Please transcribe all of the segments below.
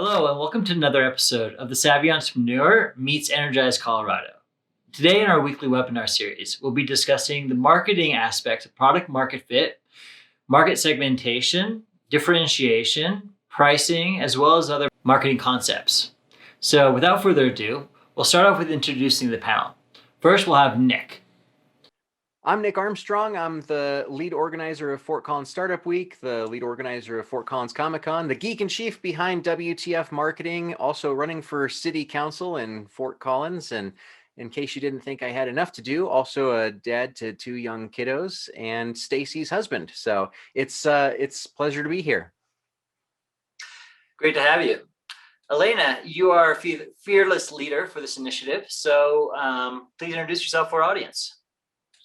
Hello, and welcome to another episode of the Savvy Entrepreneur meets Energize Colorado. Today, in our weekly webinar series, we'll be discussing the marketing aspects of product market fit, market segmentation, differentiation, pricing, as well as other marketing concepts. So, without further ado, we'll start off with introducing the panel. First, we'll have Nick. I'm Nick Armstrong. I'm the lead organizer of Fort Collins Startup Week, the lead organizer of Fort Collins Comic-Con, the geek in chief behind WTF Marketing, also running for city council in Fort Collins. And in case you didn't think I had enough to do, also a dad to two young kiddos and Stacy's husband. So it's a pleasure to be here. Great to have you. Alana, you are a fearless leader for this initiative, so please introduce yourself for our audience.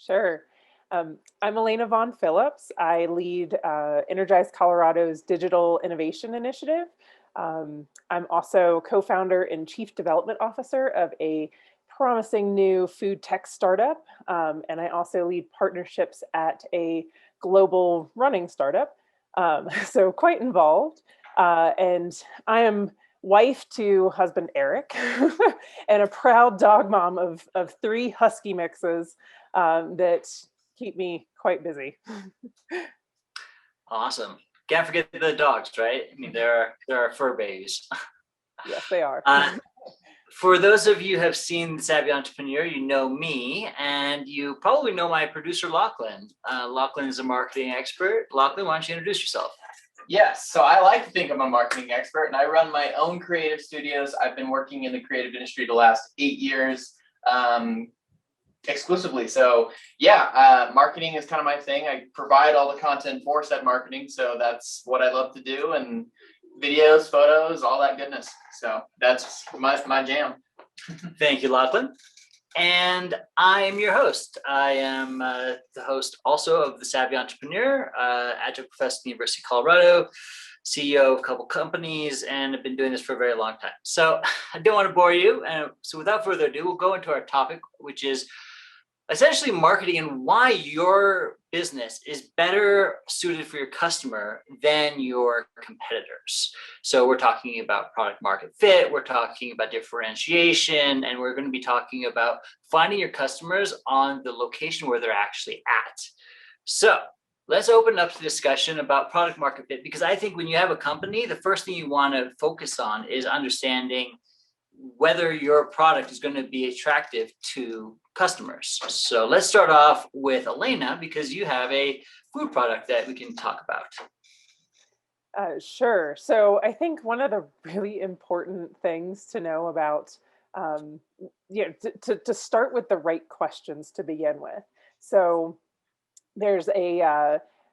Sure. I'm Alana Vaughn-Phillips. I lead Energize Colorado's Digital Innovation Initiative. I'm also co-founder and chief development officer of a promising new food tech startup. And I also lead partnerships at a global running startup. So quite involved. And I am wife to husband Eric and a proud dog mom of three husky mixes that keep me quite busy. Awesome. Can't forget the dogs, right? I mean, there are fur babies. Yes, they are. For those of you who have seen Savvy Entrepreneur, you know me, and you probably know my producer, Lachlan. Lachlan is a marketing expert. Lachlan, why don't you introduce yourself? Yes, so I like to think I'm a marketing expert, and I run my own creative studios. I've been working in the creative industry the last 8 years exclusively. So yeah, marketing is kind of my thing. I provide all the content for said marketing, so that's what I love to do, and videos, photos, all that goodness. So that's my jam. Thank you, Lachlan. And I am your host. I am the host also of The Savvy Entrepreneur, adjunct professor at the University of Colorado, CEO of a couple companies, and have been doing this for a very long time. So I don't want to bore you. So without further ado, we'll go into our topic, which is essentially marketing and why your business is better suited for your customer than your competitors. So we're talking about product market fit, we're talking about differentiation, and we're going to be talking about finding your customers on the location where they're actually at. So let's open up the discussion about product market fit, because I think when you have a company, the first thing you want to focus on is understanding whether your product is going to be attractive to customers. So let's start off with Alana, because you have a food product that we can talk about. Sure. So I think one of the really important things to know about, to start with the right questions to begin with. So there's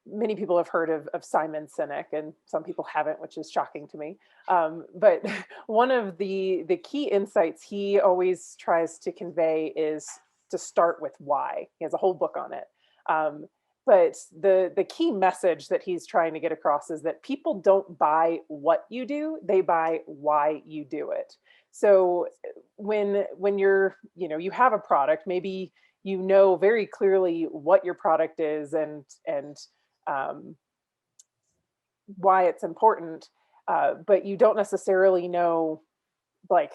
many people have heard of Simon Sinek, and some people haven't, which is shocking to me. But one of the key insights he always tries to convey is to start with why. He has a whole book on it. But the key message that he's trying to get across is that people don't buy what you do, they buy why you do it. So when you're, you have a product, maybe you know very clearly what your product is and why it's important, but you don't necessarily know like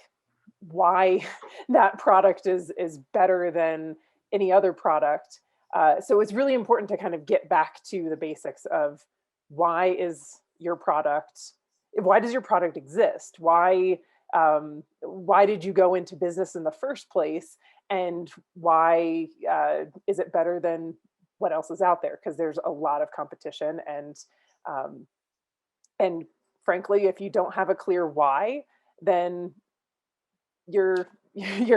why that product is better than any other product. So it's really important to kind of get back to the basics of why does your product exist? Why did you go into business in the first place? And why is it better than what else is out there? Because there's a lot of competition, and frankly, if you don't have a clear why, then your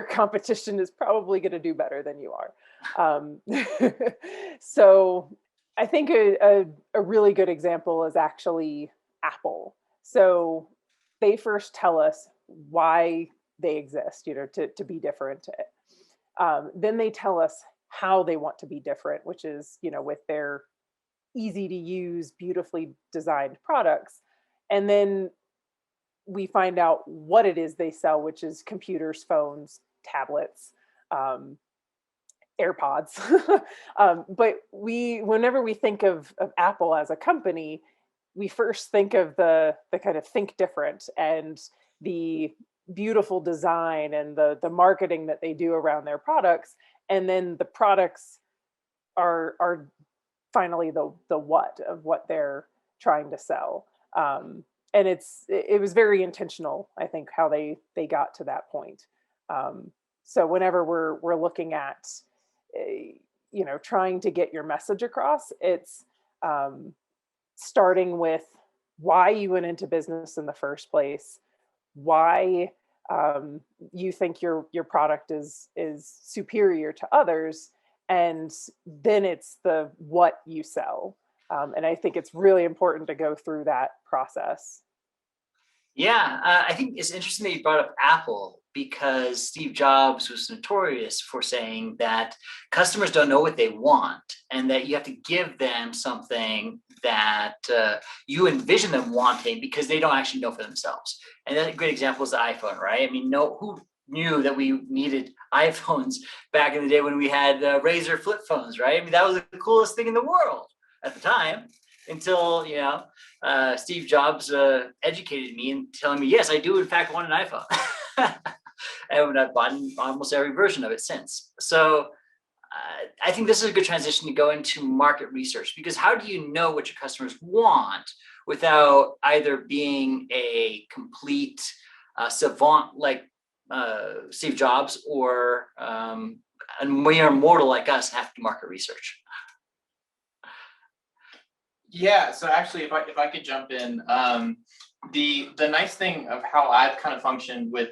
competition is probably going to do better than you are. So I think a really good example is actually Apple. So they first tell us why they exist, to be different. Then they tell us how they want to be different, which is, with their easy to use, beautifully designed products. And then we find out what it is they sell, which is computers, phones, tablets, AirPods. But whenever we think of Apple as a company, we first think of the kind of think different and the beautiful design and the marketing that they do around their products, and then the products are finally the what of what they're trying to sell. And it was very intentional, I think, how they got to that point. So whenever we're looking at trying to get your message across, it's starting with why you went into business in the first place, why you think your product is superior to others, and then it's the what you sell. And I think it's really important to go through that process. Yeah, I think it's interesting that you brought up Apple, because Steve Jobs was notorious for saying that customers don't know what they want, and that you have to give them something that you envision them wanting, because they don't actually know for themselves. And a great example is the iPhone, right? I mean, who knew that we needed iPhones back in the day when we had Razor flip phones, right? I mean, that was the coolest thing in the world at the time, until Steve Jobs educated me and telling me, yes, I do in fact want an iPhone. And I've bought almost every version of it since. So I think this is a good transition to go into market research, because how do you know what your customers want without either being a complete savant like Steve Jobs, or a mere mortal like us have to do market research? Yeah, so actually, if I could jump in, the nice thing of how I've kind of functioned with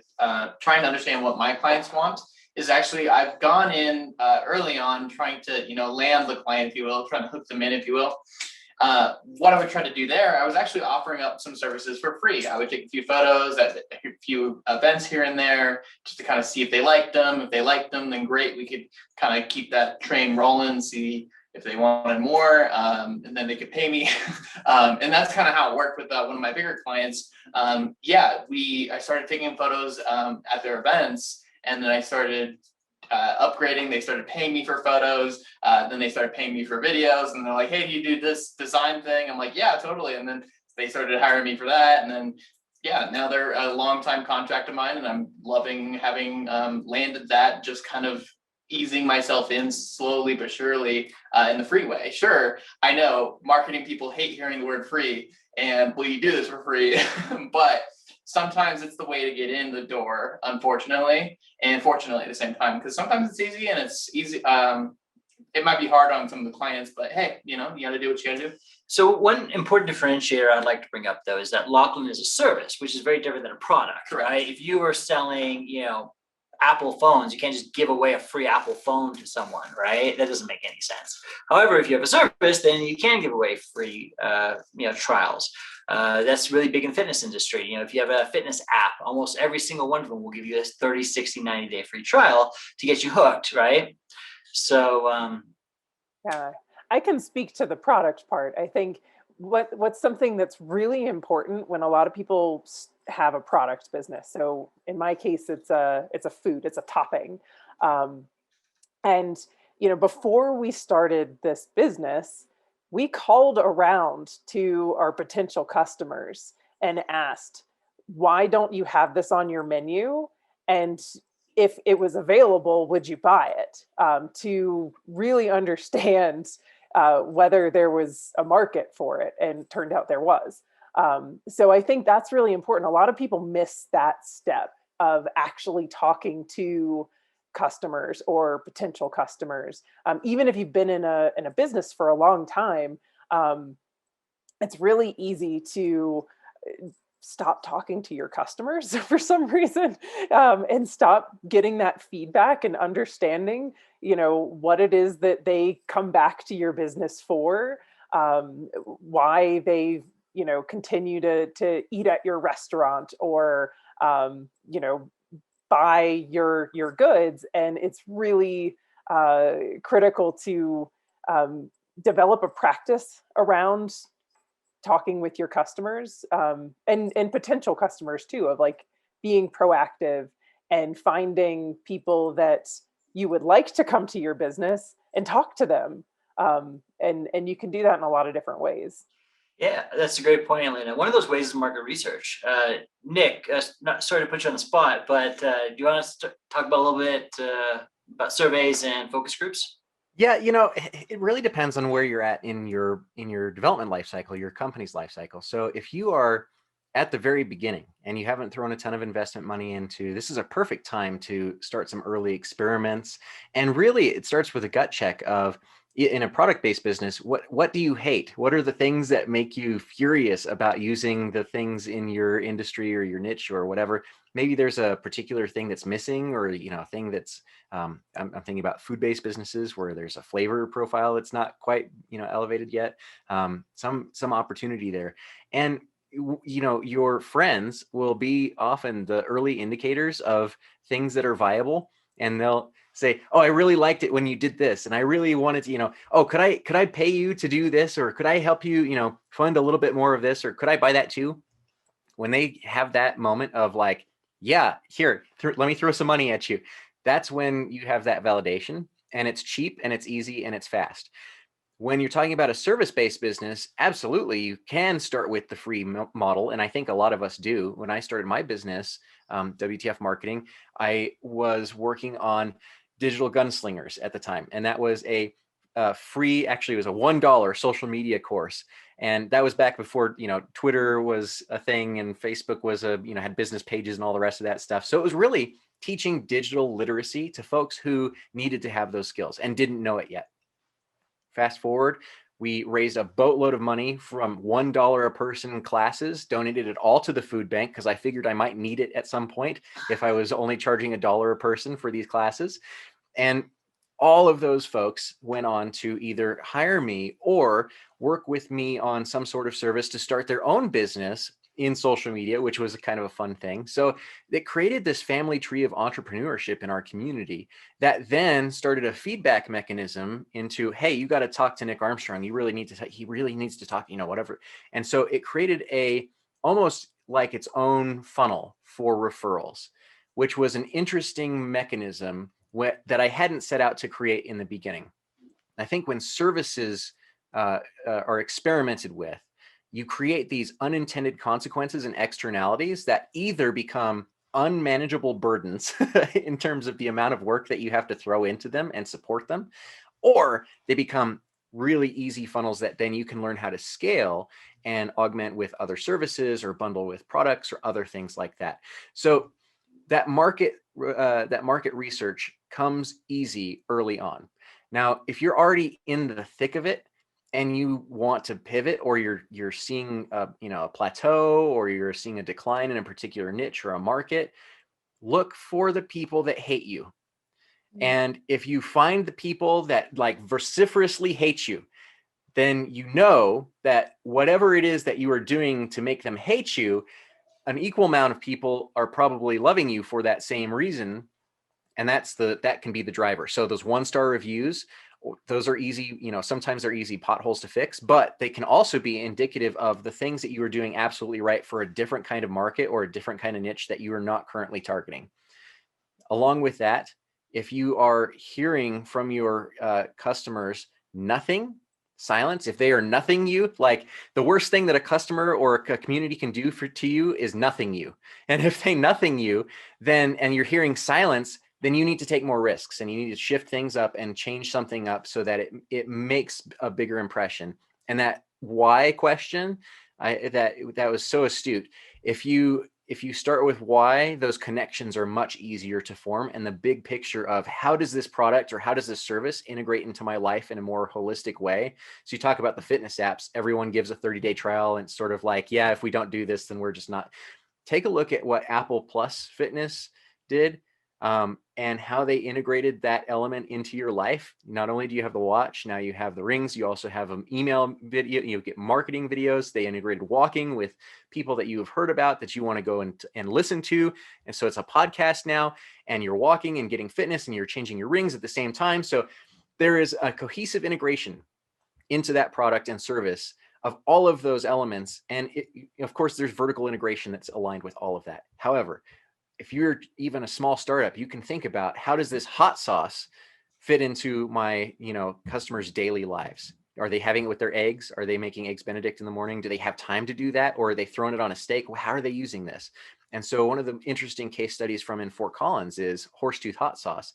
trying to understand what my clients want is actually I've gone in early on trying to land the client, if you will, trying to hook them in, if you will. What I would try to do there, I was actually offering up some services for free. I would take a few photos at a few events here and there, just to kind of see if they liked them. If they liked them, then great, we could kind of keep that train rolling, see if they wanted more, and then they could pay me. And that's kind of how it worked with one of my bigger clients. I started taking photos at their events, and then I started upgrading. They started paying me for photos. Then they started paying me for videos, and they're like, hey, do you do this design thing? I'm like, yeah, totally. And then they started hiring me for that. And then, yeah, now they're a longtime contract of mine, and I'm loving having landed that, just kind of easing myself in slowly but surely in the free way. Sure, I know marketing people hate hearing the word free, and will you do this for free? But sometimes it's the way to get in the door, unfortunately, and fortunately at the same time, because sometimes it's easy, and it's easy. It might be hard on some of the clients, but hey, you got to do what you got to do. So one important differentiator I'd like to bring up, though, is that Lachlan is a service, which is very different than a product, right? If you were selling, Apple phones, you can't just give away a free Apple phone to someone, right? That doesn't make any sense. However, if you have a service, then you can give away free, trials. That's really big in the fitness industry. If you have a fitness app, almost every single one of them will give you this 30, 60, 90-day free trial to get you hooked, right? So, yeah, I can speak to the product part. I think what's something that's really important when a lot of people have a product business. So in my case, it's a food, it's a topping. And before we started this business, we called around to our potential customers and asked, why don't you have this on your menu? And if it was available, would you buy it? To really understand whether there was a market for it, and turned out there was. So I think that's really important. A lot of people miss that step of actually talking to customers or potential customers. Even if you've been in a business for a long time, it's really easy to stop talking to your customers for some reason, and stop getting that feedback and understanding, what it is that they come back to your business for, why they, continue to eat at your restaurant, or, buy your goods. And it's really critical to develop a practice around talking with your customers, and potential customers too, of like being proactive and finding people that you would like to come to your business and talk to them. And you can do that in a lot of different ways. Yeah, that's a great point, Alana. One of those ways is market research. Nick, not sorry to put you on the spot, but do you want to talk about a little bit about surveys and focus groups? Yeah, it really depends on where you're at in your development life cycle, your company's life cycle. So if you are at the very beginning and you haven't thrown a ton of investment money into, this is a perfect time to start some early experiments. And really, it starts with a gut check of, in a product-based business, what do you hate? What are the things that make you furious about using the things in your industry or your niche or whatever? Maybe there's a particular thing that's missing, or a thing that's I'm thinking about food-based businesses where there's a flavor profile that's not quite elevated yet. Some opportunity there, and your friends will be often the early indicators of things that are viable, and they'll say, oh, I really liked it when you did this, and I really wanted to, oh, could I pay you to do this, or could I help you, fund a little bit more of this, or could I buy that too? When they have that moment of like, yeah, here, let me throw some money at you, that's when you have that validation, and it's cheap and it's easy and it's fast. When you're talking about a service-based business, absolutely, you can start with the free model. And I think a lot of us do. When I started my business, WTF Marketing, I was working on digital gunslingers at the time. And that was a free, actually, it was a $1 social media course. And that was back before, Twitter was a thing and Facebook was had business pages and all the rest of that stuff. So it was really teaching digital literacy to folks who needed to have those skills and didn't know it yet. Fast forward, we raised a boatload of money from $1 a person classes, donated it all to the food bank because I figured I might need it at some point if I was only charging $1 a person for these classes. And all of those folks went on to either hire me or work with me on some sort of service to start their own business in social media, which was kind of a fun thing. So it created this family tree of entrepreneurship in our community that then started a feedback mechanism into, hey, you got to talk to Nick Armstrong. He really needs to talk, whatever. And so it created almost like its own funnel for referrals, which was an interesting mechanism that I hadn't set out to create in the beginning. I think when services are experimented with, you create these unintended consequences and externalities that either become unmanageable burdens in terms of the amount of work that you have to throw into them and support them, or they become really easy funnels that then you can learn how to scale and augment with other services or bundle with products or other things like that. So that market research comes easy early on. Now, if you're already in the thick of it and you want to pivot, or you're seeing a plateau, or you're seeing a decline in a particular niche or a market, look for the people that hate you. And if you find the people that like vociferously hate you, then you know that whatever it is that you are doing to make them hate you, an equal amount of people are probably loving you for that same reason. And that can be the driver. So those 1-star reviews, those are easy, sometimes they're easy potholes to fix, but they can also be indicative of the things that you are doing absolutely right for a different kind of market or a different kind of niche that you are not currently targeting. Along with that, if you are hearing from your customers nothing, silence, if they are nothing you, like the worst thing that a customer or a community can do to you is nothing you. And if they nothing you, and you're hearing silence, then you need to take more risks and you need to shift things up and change something up so that it makes a bigger impression. And that why question, that was so astute. If you start with why, those connections are much easier to form, and the big picture of how does this product or how does this service integrate into my life in a more holistic way. So you talk about the fitness apps, everyone gives a 30-day trial, and it's sort of like, yeah, if we don't do this, then we're just not. Take a look at what Apple Plus Fitness did. And how they integrated that element into your life. Not only do you have the watch, now you have the rings, you also have an email video, you get marketing videos. They integrated walking with people that you have heard about that you want to go and listen to. And so it's a podcast now, and you're walking and getting fitness and you're changing your rings at the same time. So there is a cohesive integration into that product and service of all of those elements. And of course, there's vertical integration that's aligned with all of that. However, if you're even a small startup, you can think about how does this hot sauce fit into my, customers' daily lives? Are they having it with their eggs? Are they making eggs Benedict in the morning? Do they have time to do that? Or are they throwing it on a steak? How are they using this? And so one of the interesting case studies from in Fort Collins is Horsetooth hot sauce.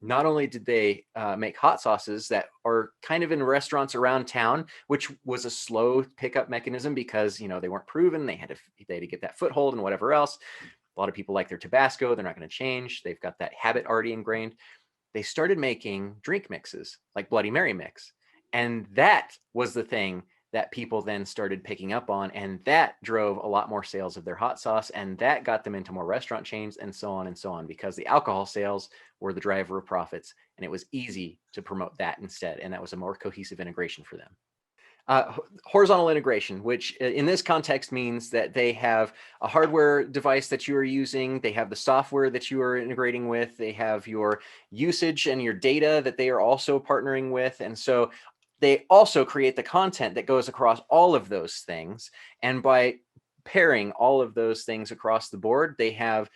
Not only did they make hot sauces that are kind of in restaurants around town, which was a slow pickup mechanism because, you know, they weren't proven. They had to get that foothold and whatever else. A lot of people like their Tabasco. They're not going to change. They've got that habit already ingrained. They started making drink mixes like Bloody Mary mix. And that was the thing that people then started picking up on. And that drove a lot more sales of their hot sauce. And that got them into more restaurant chains and so on, because the alcohol sales were the driver of profits. And it was easy to promote that instead. And that was a more cohesive integration for them. Horizontal integration, which in this context means that they have a hardware device that you are using, they have the software that you are integrating with, they have your usage and your data that they are also partnering with. And so they also create the content that goes across all of those things. And by pairing all of those things across the board, they have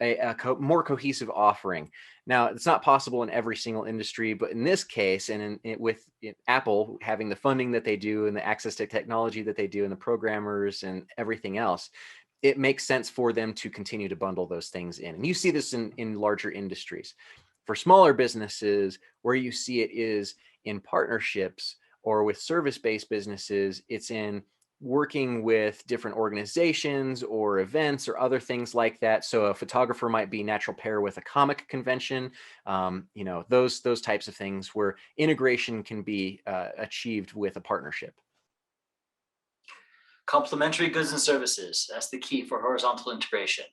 a more cohesive offering. Now, it's not possible in every single industry, but in this case, and with Apple having the funding that they do and the access to technology that they do and the programmers and everything else, it makes sense for them to continue to bundle those things in. And you see this in larger industries. For smaller businesses, where you see it is in partnerships, or with service-based businesses, it's in working with different organizations or events or other things like that. So a photographer might be natural pair with a comic convention, you know, those types of things where integration can be achieved with a partnership. Complementary goods and services. That's the key for horizontal integration.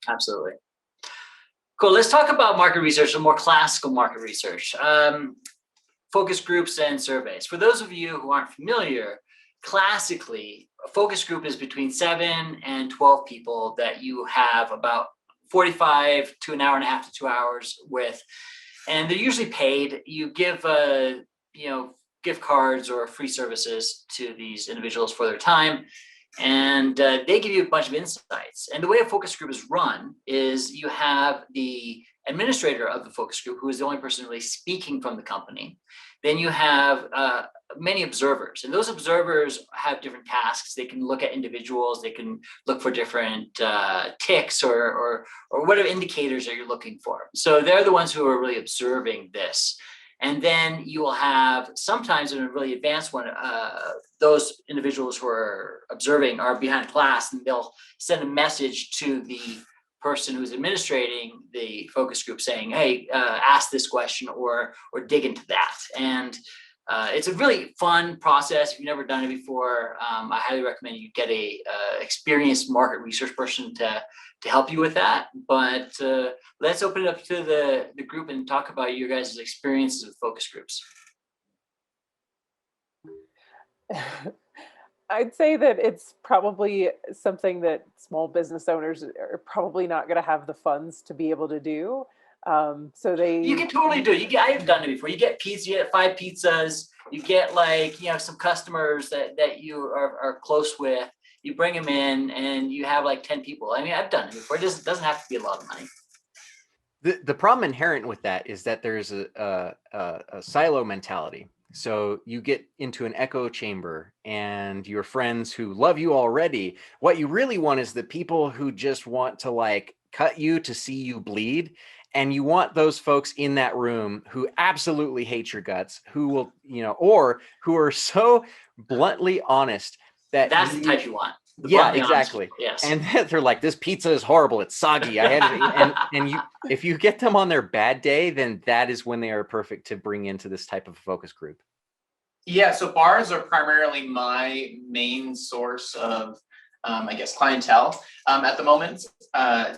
Absolutely. Cool. Let's talk about market research, a more classical market research. Focus groups and surveys. For those of you who aren't familiar, classically, a focus group is between 7 and 12 people that you have about 45 to an hour and a half to 2 hours with, and they're usually paid. You give gift cards or free services to these individuals for their time, and they give you a bunch of insights. And the way a focus group is run is you have the administrator of the focus group, who is the only person really speaking from the company. Then you have many observers, and those observers have different tasks. They can look at individuals, they can look for different ticks or whatever indicators that you're looking for. So they're the ones who are really observing this. And then you will have, sometimes in a really advanced one, those individuals who are observing are behind class, and they'll send a message to the person who's administrating the focus group saying, hey, ask this question or dig into that. And it's a really fun process. If you've never done it before, I highly recommend you get a experienced market research person to help you with that. But let's open it up to the group and talk about your guys' experiences with focus groups. I'd say that it's probably something that small business owners are probably not going to have the funds to be able to do. So you can totally do it. I've done it before. You get pizza, you get 5 pizzas, you get some customers that you are close with. You bring them in and you have 10 people. I mean, I've done it before. It doesn't have to be a lot of money. The problem inherent with that is that there's a silo mentality. So you get into an echo chamber, and your friends who love you already, what you really want is the people who just want to cut you to see you bleed. And you want those folks in that room who absolutely hate your guts, who will, or who are so bluntly honest that's the type you want. Yeah, exactly. Yes. And they're like, this pizza is horrible. It's soggy. I had it. And if you get them on their bad day, then that is when they are perfect to bring into this type of focus group. Yeah, so bars are primarily my main source of, clientele at the moment.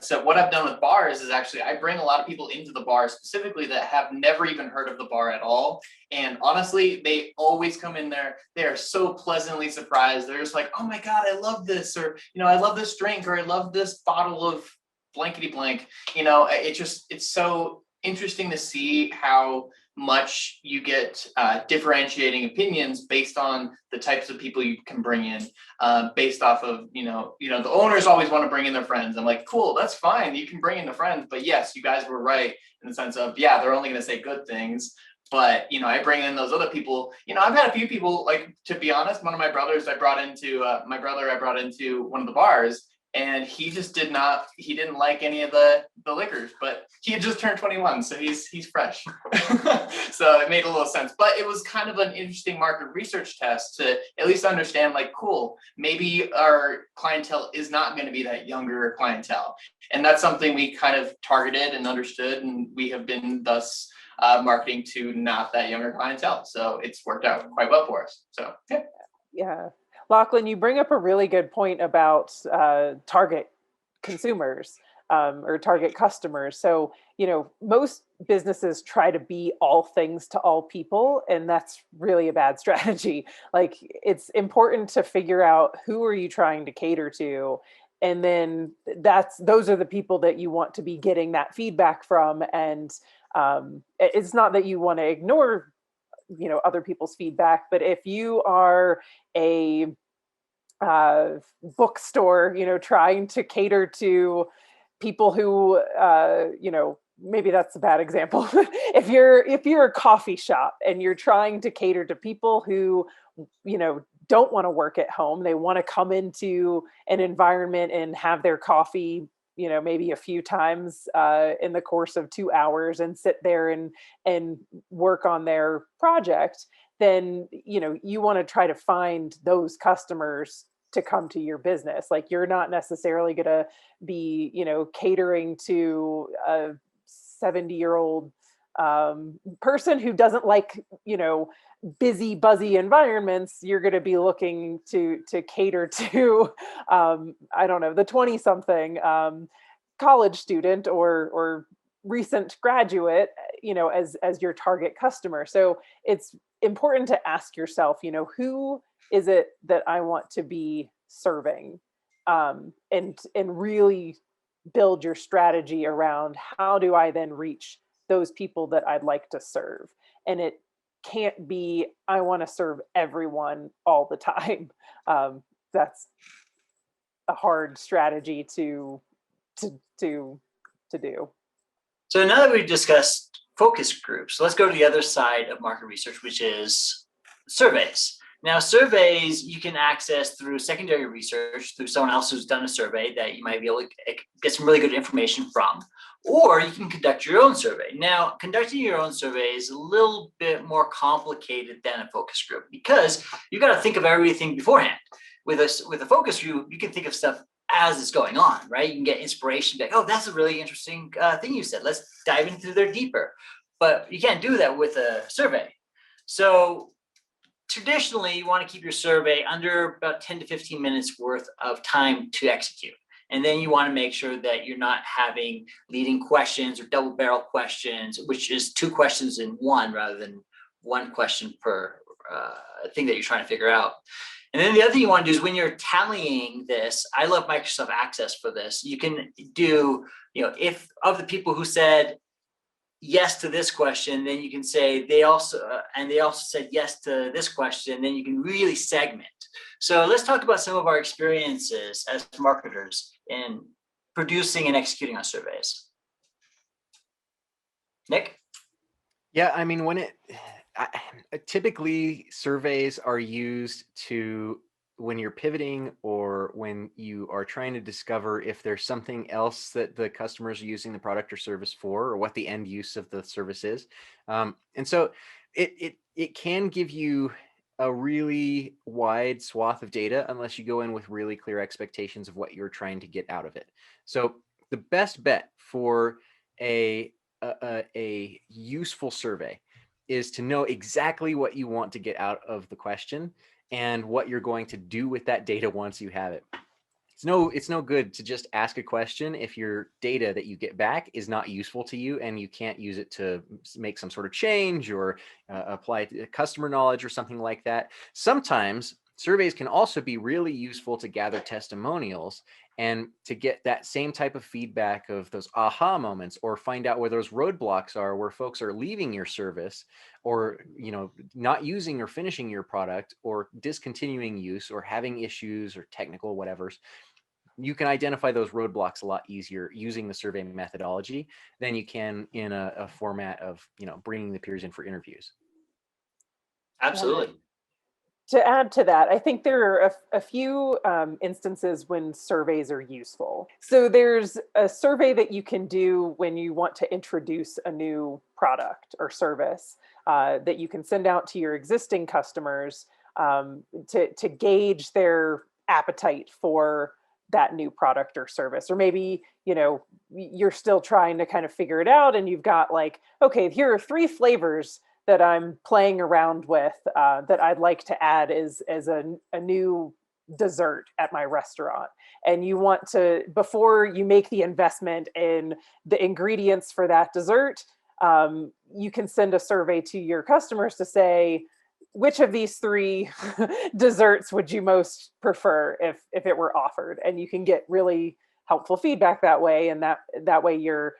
So what I've done with bars is actually I bring a lot of people into the bar specifically that have never even heard of the bar at all. And honestly, they always come in there. They are so pleasantly surprised. They're just like, oh my God, I love this. Or, I love this drink, or I love this bottle of blankety blank. It's so interesting to see how much you get differentiating opinions based on the types of people you can bring in, based off of, the owners always want to bring in their friends. I'm like, cool, that's fine. You can bring in the friends. But yes, you guys were right in the sense of, yeah, they're only going to say good things. But, I bring in those other people. I've had a few people, like, to be honest, one of my brothers I brought into one of the bars, and he just didn't like any of the liquors, but he had just turned 21, so he's fresh. So it made a little sense. But it was kind of an interesting market research test to at least understand, like, cool, maybe our clientele is not going to be that younger clientele. And that's something we kind of targeted and understood, and we have been thus marketing to not that younger clientele. So it's worked out quite well for us. So yeah. Yeah. Lachlan, you bring up a really good point about target consumers or target customers. So, most businesses try to be all things to all people, and that's really a bad strategy. Like, it's important to figure out who are you trying to cater to, and then those are the people that you want to be getting that feedback from. And it's not that you want to ignore other people's feedback, but if you are a bookstore trying to cater to people who maybe that's a bad example. if you're a coffee shop and you're trying to cater to people who don't want to work at home, they want to come into an environment and have their coffee maybe a few times in the course of 2 hours and sit there and work on their project, then you want to try to find those customers to come to your business. Like, you're not necessarily going to be catering to a 70-year-old person who doesn't like busy buzzy environments. You're going to be looking to cater to I don't know, the 20 something college student or recent graduate as your target customer. So it's important to ask yourself, who is it that I want to be serving, and really build your strategy around how do I then reach those people that I'd like to serve. And it can't be, I want to serve everyone all the time. That's a hard strategy to do. So now that we've discussed focus groups, let's go to the other side of market research, which is surveys. Now, surveys you can access through secondary research, through someone else who's done a survey that you might be able to get some really good information from, or you can conduct your own survey. Now, conducting your own survey is a little bit more complicated than a focus group because you got to think of everything beforehand. With a focus group, you can think of stuff as it's going on, right? You can get inspiration, like, oh, that's a really interesting thing you said. Let's dive into there deeper. But you can't do that with a survey. So traditionally, you want to keep your survey under about 10 to 15 minutes worth of time to execute. And then you want to make sure that you're not having leading questions or double barrel questions, which is 2 questions in one rather than 1 question per thing that you're trying to figure out. And then the other thing you want to do is when you're tallying this, I love Microsoft Access for this. You can do, if of the people who said yes to this question, then you can say they also said yes to this question, then you can really segment. So let's talk about some of our experiences as marketers in producing and executing on surveys. Nick? Yeah, I mean, typically surveys are used when you're pivoting or when you are trying to discover if there's something else that the customers are using the product or service for, or what the end use of the service is. And so it can give you a really wide swath of data unless you go in with really clear expectations of what you're trying to get out of it. So the best bet for a useful survey is to know exactly what you want to get out of the question and what you're going to do with that data once you have it. It's no good to just ask a question if your data that you get back is not useful to you and you can't use it to make some sort of change or apply to customer knowledge or something like that. Sometimes surveys can also be really useful to gather testimonials and to get that same type of feedback of those aha moments, or find out where those roadblocks are, where folks are leaving your service or not using or finishing your product or discontinuing use or having issues or technical whatevers. you can identify those roadblocks a lot easier using the survey methodology than you can in a format of, bringing the peers in for interviews. Absolutely. To add to that, I think there are a few instances when surveys are useful. So there's a survey that you can do when you want to introduce a new product or service that you can send out to your existing customers to gauge their appetite for that new product or service. Or maybe, you're still trying to kind of figure it out and you've got like, okay, here are 3 flavors that I'm playing around with that I'd like to add as a new dessert at my restaurant. And you want to, before you make the investment in the ingredients for that dessert, you can send a survey to your customers to say, which of these 3 desserts would you most prefer if it were offered? And you can get really helpful feedback that way. And that way you're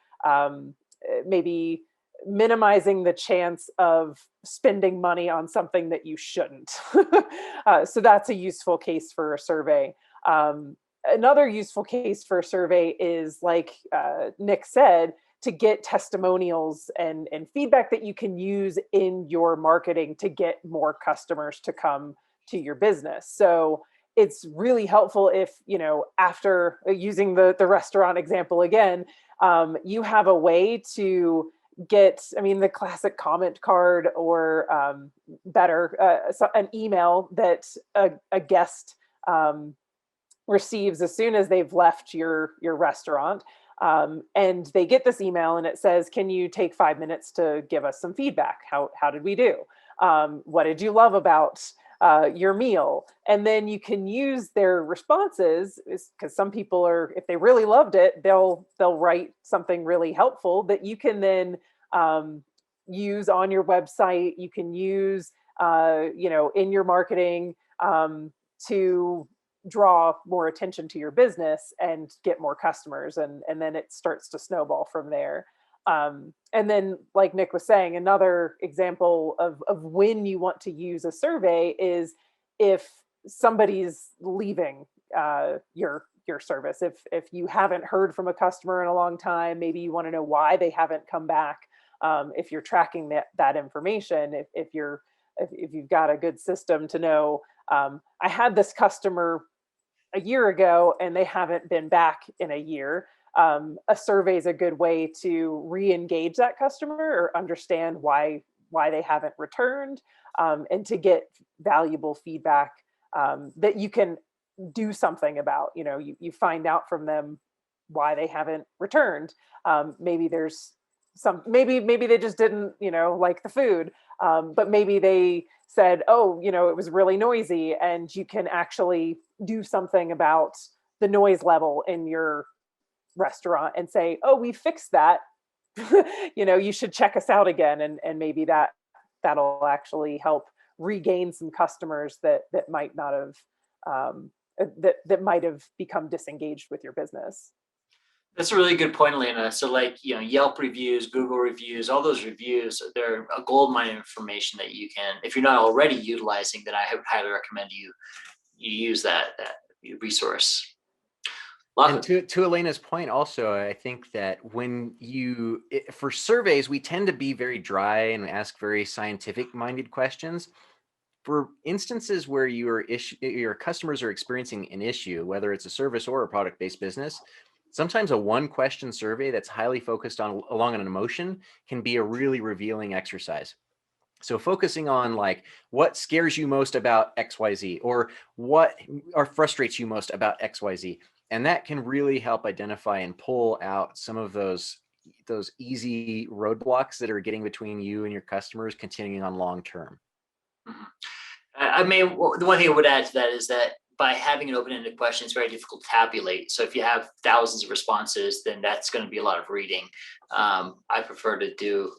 maybe minimizing the chance of spending money on something that you shouldn't. So that's a useful case for a survey. Another useful case for a survey is, like Nick said, to get testimonials and feedback that you can use in your marketing to get more customers to come to your business. So it's really helpful if, after using the restaurant example again, you have a way to get, the classic comment card or better, an email that a guest receives as soon as they've left your restaurant. And they get this email and it says, can you take 5 minutes to give us some feedback? How did we do? What did you love about your meal? And then you can use their responses, because some people are, if they really loved it, they'll write something really helpful that you can then use on your website. You can use, in your marketing to draw more attention to your business and get more customers. And then it starts to snowball from there. And then, like Nick was saying, another example of when you want to use a survey is if somebody's leaving your service. If you haven't heard from a customer in a long time, maybe you want to know why they haven't come back. If you're tracking that information, if you've got a good system to know, I had this customer a year ago and they haven't been back in a year. A survey is a good way to re-engage that customer or understand why they haven't returned, and to get valuable feedback that you can do something about. You find out from them why they haven't returned. Maybe there's maybe they just didn't like the food, but maybe they said, oh, it was really noisy, and you can actually do something about the noise level in your restaurant and say, oh, we fixed that. You should check us out again. And maybe that'll actually help regain some customers that might not have that might have become disengaged with your business. That's a really good point, Alana. So Yelp reviews, Google reviews, all those reviews, they're a goldmine of information that you can, if you're not already utilizing, then I would highly recommend you use that resource. And to Elena's point also, I think that for surveys, we tend to be very dry and ask very scientific minded questions. For instances where your customers are experiencing an issue, whether it's a service or a product-based business, sometimes a 1-question survey that's highly focused along an emotion can be a really revealing exercise. So focusing on what scares you most about XYZ, or what frustrates you most about XYZ. And that can really help identify and pull out some of those easy roadblocks that are getting between you and your customers continuing on long term. The one thing I would add to that is that by having an open-ended question, it's very difficult to tabulate. So if you have thousands of responses, then that's going to be a lot of reading. I prefer to do,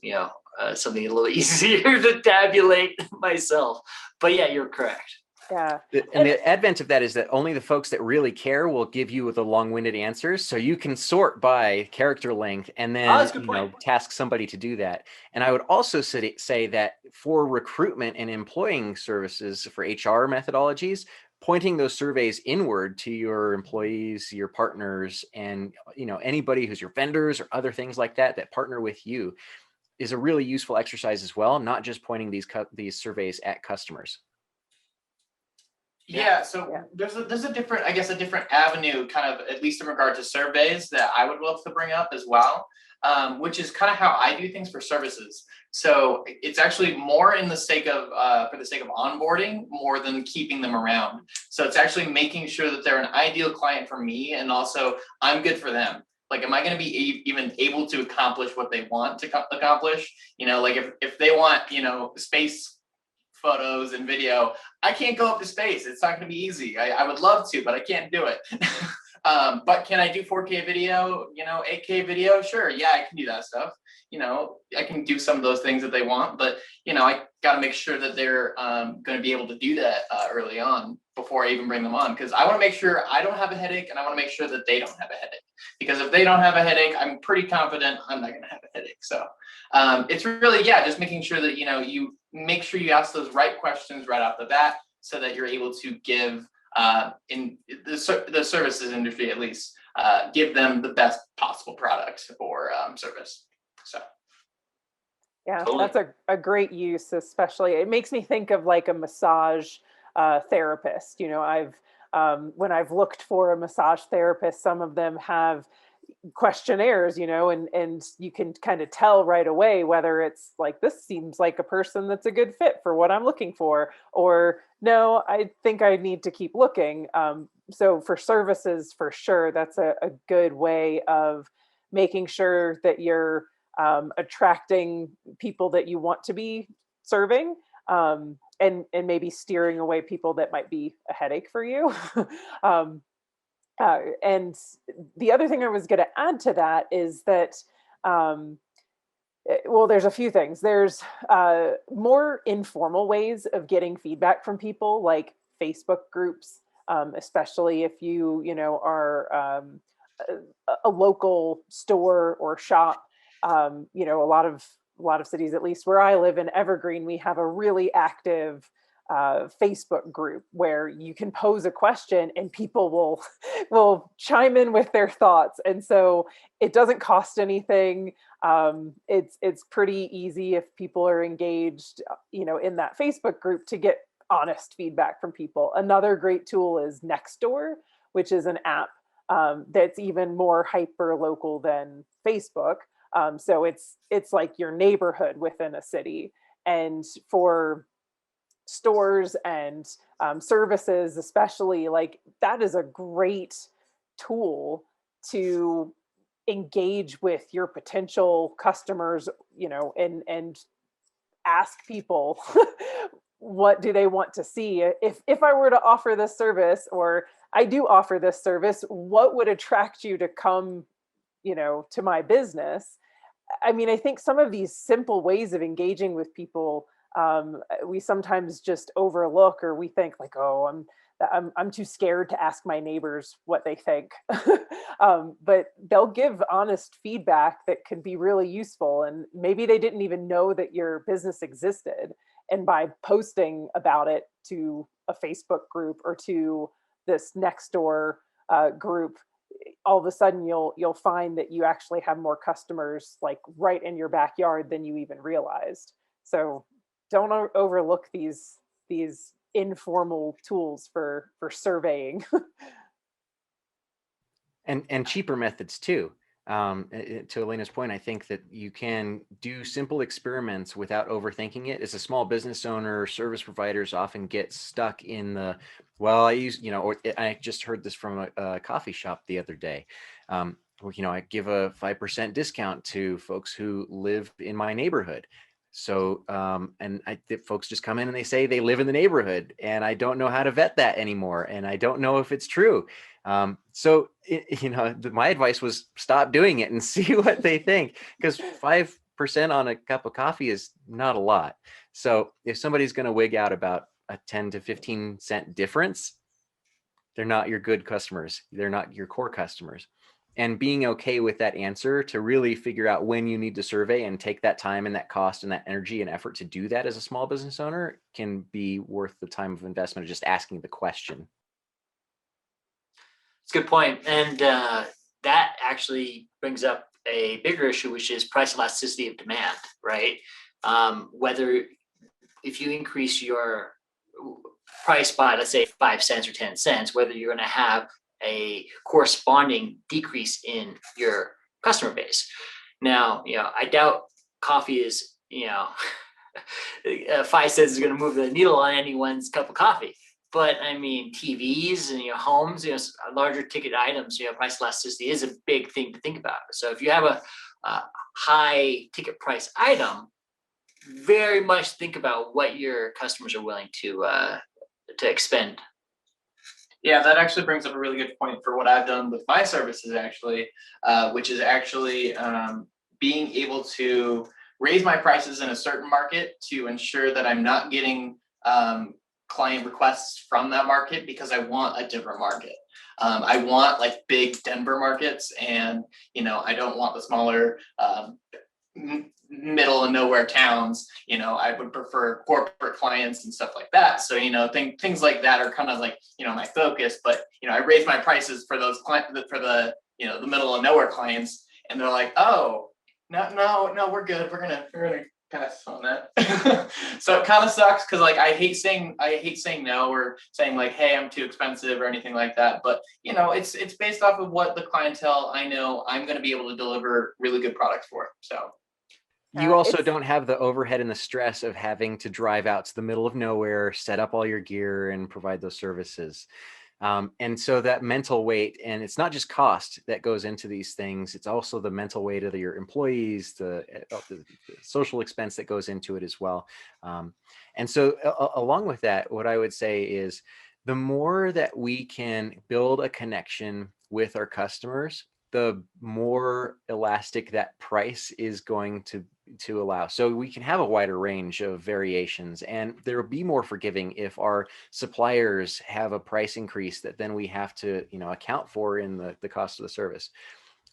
something a little easier to tabulate myself. But yeah, you're correct. Yeah. And the advent of that is that only the folks that really care will give you the long-winded answers. So you can sort by character length and then task somebody to do that. And I would also say that for recruitment and employing services, for HR methodologies, pointing those surveys inward to your employees, your partners, and anybody who's your vendors or other things like that that partner with you is a really useful exercise as well, not just pointing these surveys at customers. Yeah, so there's a different, I guess, a different avenue, kind of, at least in regard to surveys, that I would love to bring up as well, which is kind of how I do things for services. So it's actually more in the sake of for the sake of onboarding more than keeping them around. So it's actually making sure that they're an ideal client for me, and also I'm good for them. Like, am I going to be even able to accomplish what they want to accomplish? Like if they want, space photos and video, I can't go up to space. It's not going to be easy. I would love to, but I can't do it. But can I do 4K video, 8K video? Sure. Yeah, I can do that stuff. I can do some of those things that they want, but, I got to make sure that they're going to be able to do that early on before I even bring them on. Because I want to make sure I don't have a headache, and I want to make sure that they don't have a headache. Because if they don't have a headache, I'm pretty confident I'm not going to have a headache. So it's really, just making sure that, you make sure you ask those right questions right off the bat, so that you're able to give, in the services industry at least, give them the best possible product or service. So. Yeah, Totally. that's a great use, especially. It makes me think of like a massage therapist. When I've looked for a massage therapist, some of them have questionnaires, and you can kind of tell right away whether it's like, this seems like a person that's a good fit for what I'm looking for, or no, I think I need to keep looking. So for services, for sure, that's a good way of making sure that you're attracting people that you want to be serving, and maybe steering away people that might be a headache for you. And the other thing I was going to add to that is that, well, there's a few things. There's more informal ways of getting feedback from people, like Facebook groups, especially if you are a local store or shop. A lot of cities, at least where I live in Evergreen, we have a really active Facebook group where you can pose a question and people will chime in with their thoughts. And so it doesn't cost anything. It's pretty easy if people are engaged, in that Facebook group, to get honest feedback from people. Another great tool is Nextdoor, which is an app that's even more hyper local than Facebook. So it's like your neighborhood within a city. And for stores and services, especially, like, that is a great tool to engage with your potential customers, and ask people what do they want to see. If I were to offer this service, or I do offer this service, what would attract you to come, to my business? I mean, I think some of these simple ways of engaging with people, we sometimes just overlook, or we think like, oh, I'm too scared to ask my neighbors what they think. But they'll give honest feedback that could be really useful. And maybe they didn't even know that your business existed. And by posting about it to a Facebook group or to this Nextdoor group, all of a sudden you'll find that you actually have more customers, like, right in your backyard than you even realized. So don't overlook these informal tools for surveying. And cheaper methods too. To Elena's point, I think that you can do simple experiments without overthinking it. As a small business owner, service providers often get stuck in the, well, I use, or I just heard this from a coffee shop the other day. Where, I give a 5% discount to folks who live in my neighborhood. So, and folks just come in and they say they live in the neighborhood, and I don't know how to vet that anymore. And I don't know if it's true. So, my advice was stop doing it and see what they think, because 5% on a cup of coffee is not a lot. So if somebody's going to wig out about a 10 to 15 cent difference, they're not your good customers. They're not your core customers. And being okay with that answer to really figure out when you need to survey and take that time and that cost and that energy and effort to do that as a small business owner can be worth the time of investment of just asking the question. It's a good point. And that actually brings up a bigger issue, which is price elasticity of demand, right? Whether if you increase your price by, let's say, 5 cents or 10 cents, whether you're going to have a corresponding decrease in your customer base. Now, I doubt coffee is, 5 cents is going to move the needle on anyone's cup of coffee. But I mean, TVs and homes, larger ticket items, price elasticity is a big thing to think about. So if you have a high ticket price item, very much think about what your customers are willing to expend. Yeah, that actually brings up a really good point for what I've done with my services, actually, which is actually being able to raise my prices in a certain market to ensure that I'm not getting client requests from that market because I want a different market. I want like big Denver markets, and I don't want the smaller middle and nowhere towns. I would prefer corporate clients and stuff like that. So things like that are kind of like my focus. But I raise my prices for those clients, for the the middle and nowhere clients, and they're like, oh, no, we're good. We're gonna kind of on that. So it kind of sucks because like I hate saying no or saying like, hey, I'm too expensive or anything like that. But it's based off of what the clientele I know I'm going to be able to deliver really good products for. So you also don't have the overhead and the stress of having to drive out to the middle of nowhere, set up all your gear, and provide those services. And so that mental weight, and it's not just cost that goes into these things, it's also the mental weight of your employees, the social expense that goes into it as well. And so along with that, what I would say is the more that we can build a connection with our customers, the more elastic that price is going to allow. So we can have a wider range of variations, and there will be more forgiving if our suppliers have a price increase that then we have to account for in the cost of the service.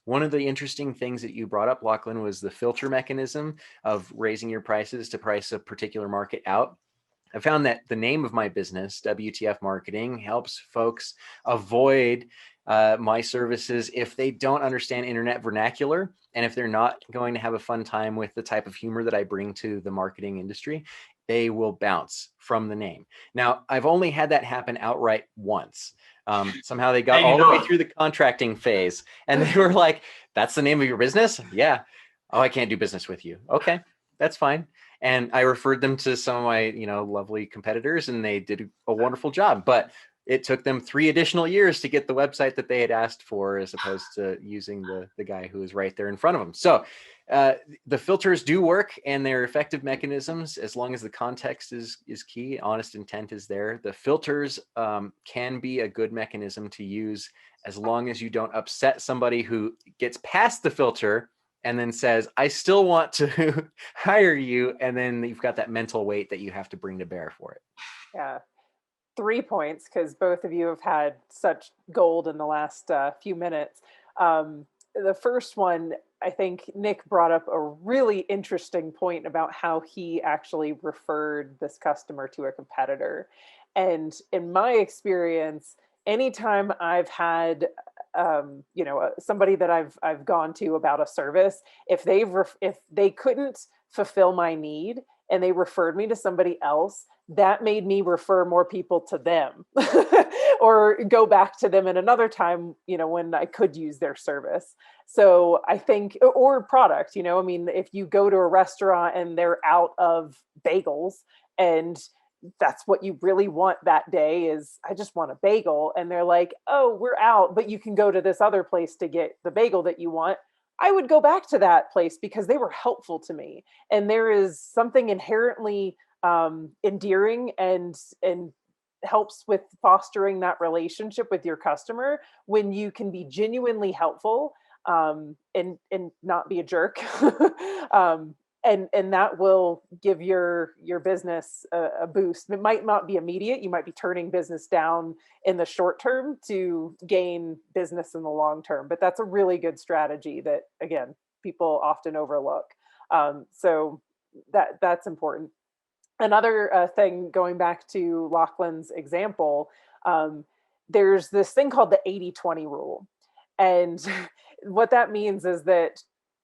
One of the interesting things that you brought up, Lachlan, was the filter mechanism of raising your prices to price a particular market out. I found that the name of my business, WTF Marketing, helps folks avoid my services if they don't understand internet vernacular, and if they're not going to have a fun time with the type of humor that I bring to the marketing industry, they will bounce from the name. Now, I've only had that happen outright once. Somehow they got all the way through the contracting phase, and they were like, "That's the name of your business?" Yeah. "Oh, I can't do business with you." Okay, that's fine. And I referred them to some of my, lovely competitors, and they did a wonderful job. But it took them 3 additional years to get the website that they had asked for, as opposed to using the guy who was right there in front of them. So the filters do work, and they're effective mechanisms as long as the context is key. Honest intent is there. The filters can be a good mechanism to use as long as you don't upset somebody who gets past the filter and then says, I still want to hire you. And then you've got that mental weight that you have to bring to bear for it. Yeah. 3 points, because both of you have had such gold in the last few minutes. The first one, I think Nick brought up a really interesting point about how he actually referred this customer to a competitor. And in my experience, anytime I've had somebody that I've gone to about a service, if they couldn't fulfill my need and they referred me to somebody else, that made me refer more people to them or go back to them in another time, when I could use their service. So I think, or product, if you go to a restaurant and they're out of bagels, and that's what you really want that day is, I just want a bagel. And they're like, oh, we're out, but you can go to this other place to get the bagel that you want. I would go back to that place because they were helpful to me. And there is something inherently endearing and helps with fostering that relationship with your customer when you can be genuinely helpful and not be a jerk. and that will give your business a boost. It might not be immediate. You might be turning business down in the short term to gain business in the long term, but that's a really good strategy that, again, people often overlook. So that's important. Another thing, going back to Lachlan's example, there's this thing called the 80-20 rule. And what that means is that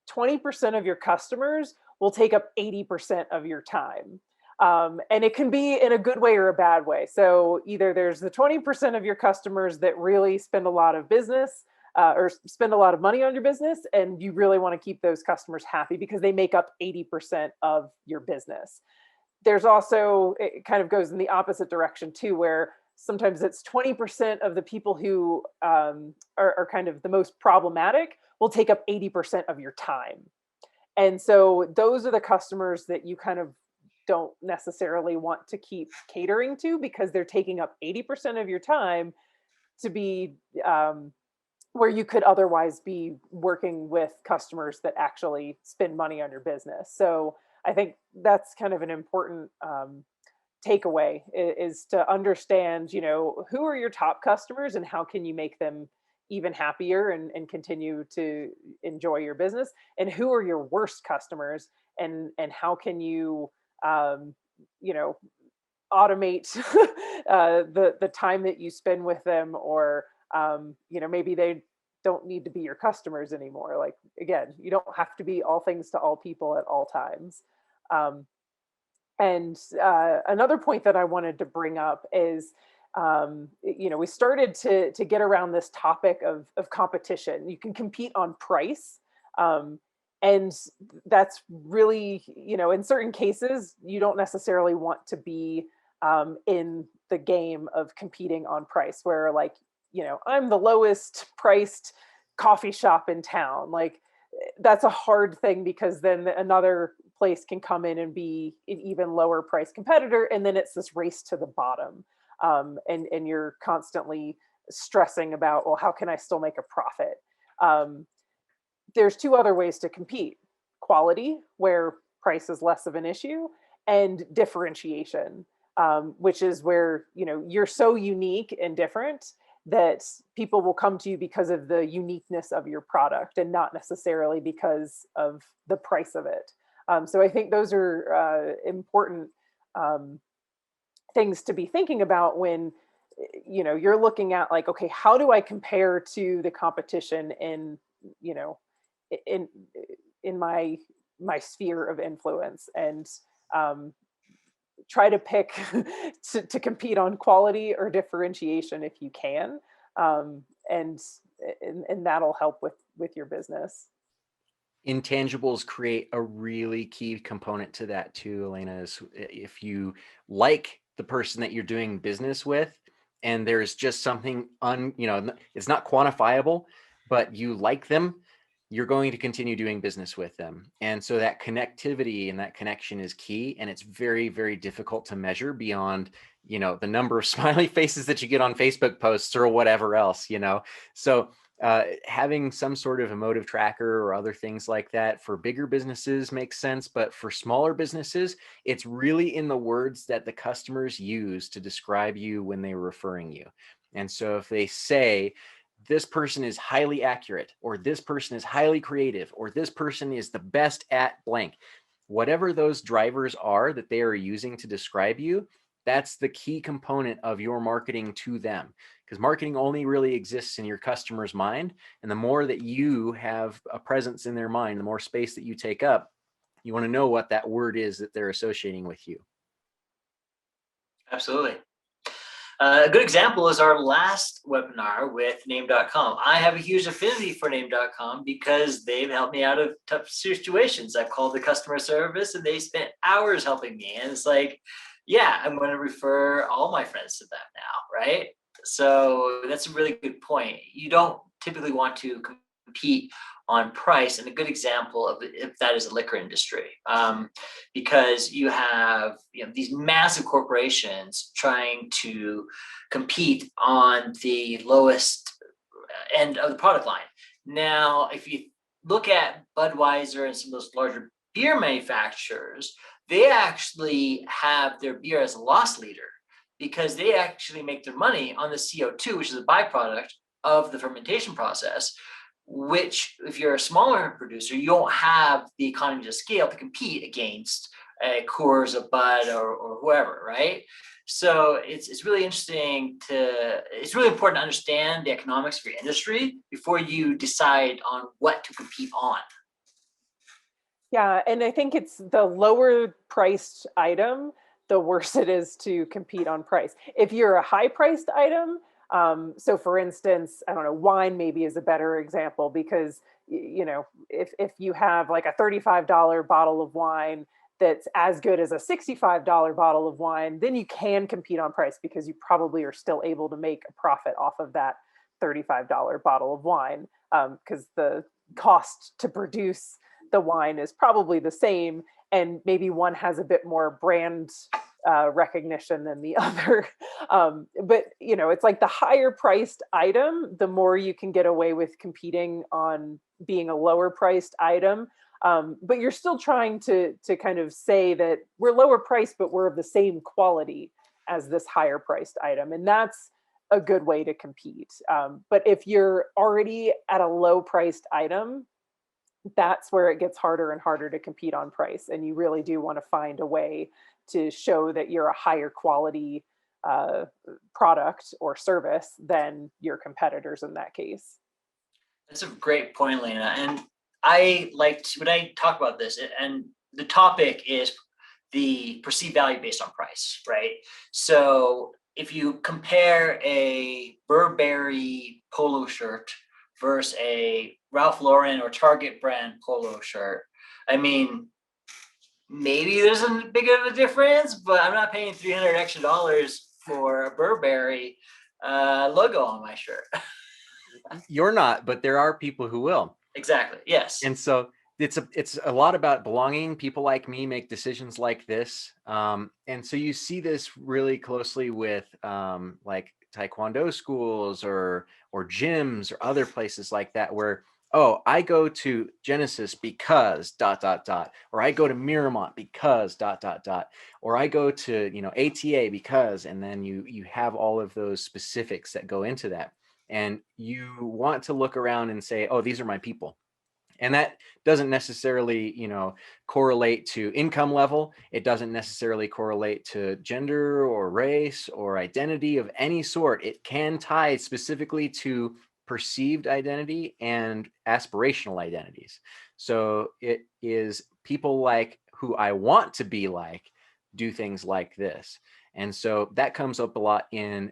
20% of your customers will take up 80% of your time. And it can be in a good way or a bad way. So either there's the 20% of your customers that really spend a lot of business or spend a lot of money on your business, and you really want to keep those customers happy because they make up 80% of your business. There's also, it kind of goes in the opposite direction too, where sometimes it's 20% of the people who are kind of the most problematic will take up 80% of your time. And so those are the customers that you kind of don't necessarily want to keep catering to, because they're taking up 80% of your time to be where you could otherwise be working with customers that actually spend money on your business. So I think that's kind of an important takeaway, is to understand, who are your top customers and how can you make them even happier and continue to enjoy your business, and who are your worst customers, and how can you automate the time that you spend with them, or maybe they don't need to be your customers anymore. Like, again, you don't have to be all things to all people at all times. And another point that I wanted to bring up is, we started to get around this topic of competition. You can compete on price. And that's really, in certain cases, you don't necessarily want to be in the game of competing on price, where, like, I'm the lowest priced coffee shop in town. Like, that's a hard thing, because then another place can come in and be an even lower price competitor, and then it's this race to the bottom. And you're constantly stressing about, well, how can I still make a profit? There's two other ways to compete: quality, where price is less of an issue, and differentiation, which is where, you're so unique and different that people will come to you because of the uniqueness of your product, and not necessarily because of the price of it. So I think those are important things to be thinking about when, you're looking at, like, okay, how do I compare to the competition in in my sphere of influence, and try to pick to compete on quality or differentiation if you can, and that'll help with your business. Intangibles create a really key component to that too, Alana. Is if you like the person that you're doing business with, and there's just something it's not quantifiable, but you like them, you're going to continue doing business with them. And so that connectivity and that connection is key. And it's very, very difficult to measure beyond, the number of smiley faces that you get on Facebook posts or whatever else, So having some sort of emotive tracker or other things like that for bigger businesses makes sense. But for smaller businesses, it's really in the words that the customers use to describe you when they're referring you. And so if they say, this person is highly accurate, or this person is highly creative, or this person is the best at blank, whatever those drivers are that they are using to describe you, that's the key component of your marketing to them. Because marketing only really exists in your customer's mind. And the more that you have a presence in their mind, the more space that you take up, you want to know what that word is that they're associating with you. Absolutely. A good example is our last webinar with Name.com. I have a huge affinity for Name.com because they've helped me out of tough situations. I've called the customer service and they spent hours helping me. And it's like, yeah, I'm going to refer all my friends to them now, right? So that's a really good point. You don't typically want to compete on price. And a good example of if that is the liquor industry, because you have these massive corporations trying to compete on the lowest end of the product line. Now, if you look at Budweiser and some of those larger beer manufacturers, they actually have their beer as a loss leader because they actually make their money on the CO2, which is a byproduct of the fermentation process, which if you're a smaller producer, you don't have the economies of scale to compete against a Coors, a Bud, or whoever, right? So it's really interesting it's really important to understand the economics of your industry before you decide on what to compete on. Yeah, and I think it's the lower priced item, the worse it is to compete on price. If you're a high priced item, so for instance, I don't know, wine maybe is a better example because if you have like a $35 bottle of wine that's as good as a $65 bottle of wine, then you can compete on price because you probably are still able to make a profit off of that $35 bottle of wine because the cost to produce the wine is probably the same, and maybe one has a bit more brand recognition than the other. But it's like the higher priced item, the more you can get away with competing on being a lower priced item. But you're still trying to kind of say that we're lower priced, but we're of the same quality as this higher priced item, and that's a good way to compete. But if you're already at a low priced item, that's where it gets harder and harder to compete on price. And you really do want to find a way to show that you're a higher quality product or service than your competitors in that case. That's a great point, Lena. And I liked when I talk about this, and the topic is the perceived value based on price, right? So if you compare a Burberry polo shirt versus a Ralph Lauren or Target brand polo shirt, I mean, maybe there's a big of a difference, but I'm not paying $300 extra for a Burberry logo on my shirt. You're not, but there are people who will. Exactly. Yes. And so it's a lot about belonging. People like me make decisions like this. And so you see this really closely with like Taekwondo schools or gyms or other places like that where, oh, I go to Genesis because ... or I go to Miramont because ... or I go to, ATA because, and then you have all of those specifics that go into that. And you want to look around and say, oh, these are my people. And that doesn't necessarily, correlate to income level. It doesn't necessarily correlate to gender or race or identity of any sort. It can tie specifically to perceived identity and aspirational identities. So it is people like who I want to be like do things like this. And so that comes up a lot in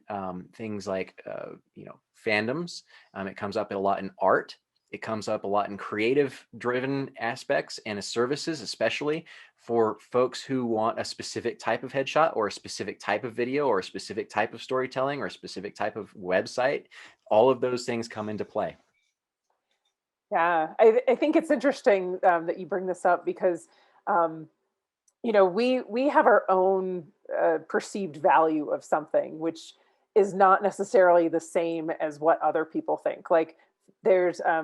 things like, fandoms. It comes up a lot in art. It comes up a lot in creative driven aspects and services, especially for folks who want a specific type of headshot or a specific type of video or a specific type of storytelling or a specific type of website. All of those things come into play. Yeah, I think it's interesting that you bring this up because, we have our own perceived value of something, which is not necessarily the same as what other people think. Like there's, I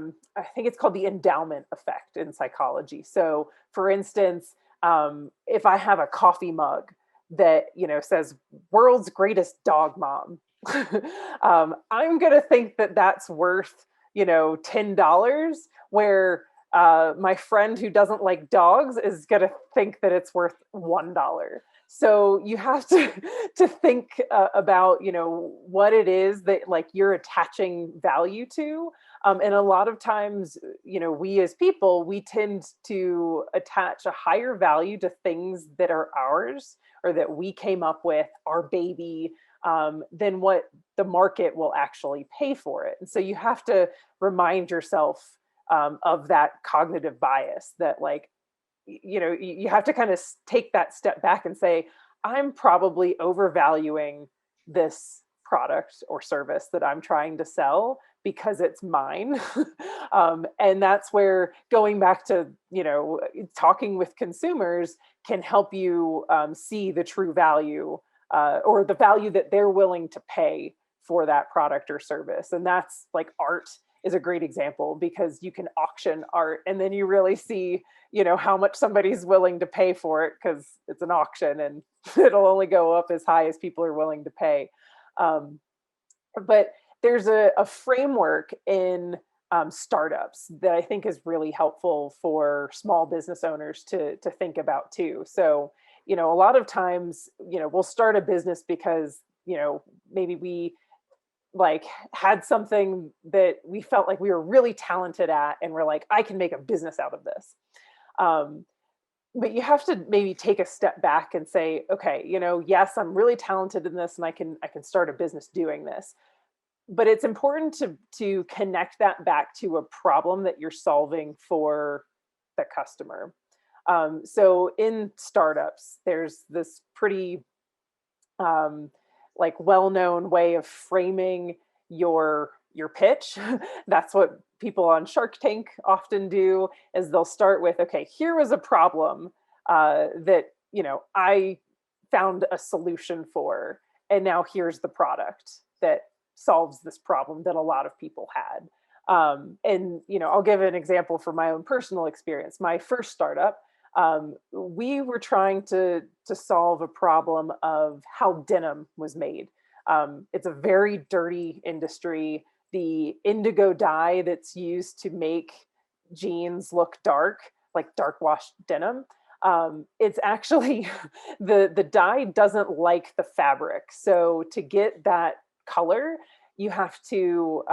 think it's called the endowment effect in psychology. So for instance, if I have a coffee mug that, says world's greatest dog mom, I'm going to think that that's worth, $10, where my friend who doesn't like dogs is going to think that it's worth $1. So you have to think about, what it is that like you're attaching value to. And a lot of times, we as people, we tend to attach a higher value to things that are ours or that we came up with, our baby, than what the market will actually pay for it. And so you have to remind yourself of that cognitive bias that like, you have to kind of take that step back and say, I'm probably overvaluing this product or service that I'm trying to sell because it's mine. And that's where going back to, talking with consumers can help you see the true value or the value that they're willing to pay for that product or service. And that's like art is a great example, because you can auction art and then you really see, how much somebody's willing to pay for it, because it's an auction and it'll only go up as high as people are willing to pay. But there's a framework in startups that I think is really helpful for small business owners to think about too. So, a lot of times, we'll start a business because, maybe we like had something that we felt like we were really talented at, and we're like, I can make a business out of this. But you have to maybe take a step back and say, okay, yes, I'm really talented in this, and I can start a business doing this. But it's important to connect that back to a problem that you're solving for the customer. So in startups, there's this pretty like well-known way of framing your pitch. That's what people on Shark Tank often do, is they'll start with, okay, here was a problem that I found a solution for, and now here's the product that solves this problem that a lot of people had. And I'll give an example from my own personal experience. My first startup, we were trying to solve a problem of how denim was made. It's a very dirty industry. The indigo dye that's used to make jeans look dark, like dark washed denim, it's actually the dye doesn't like the fabric. So to get that color, you have to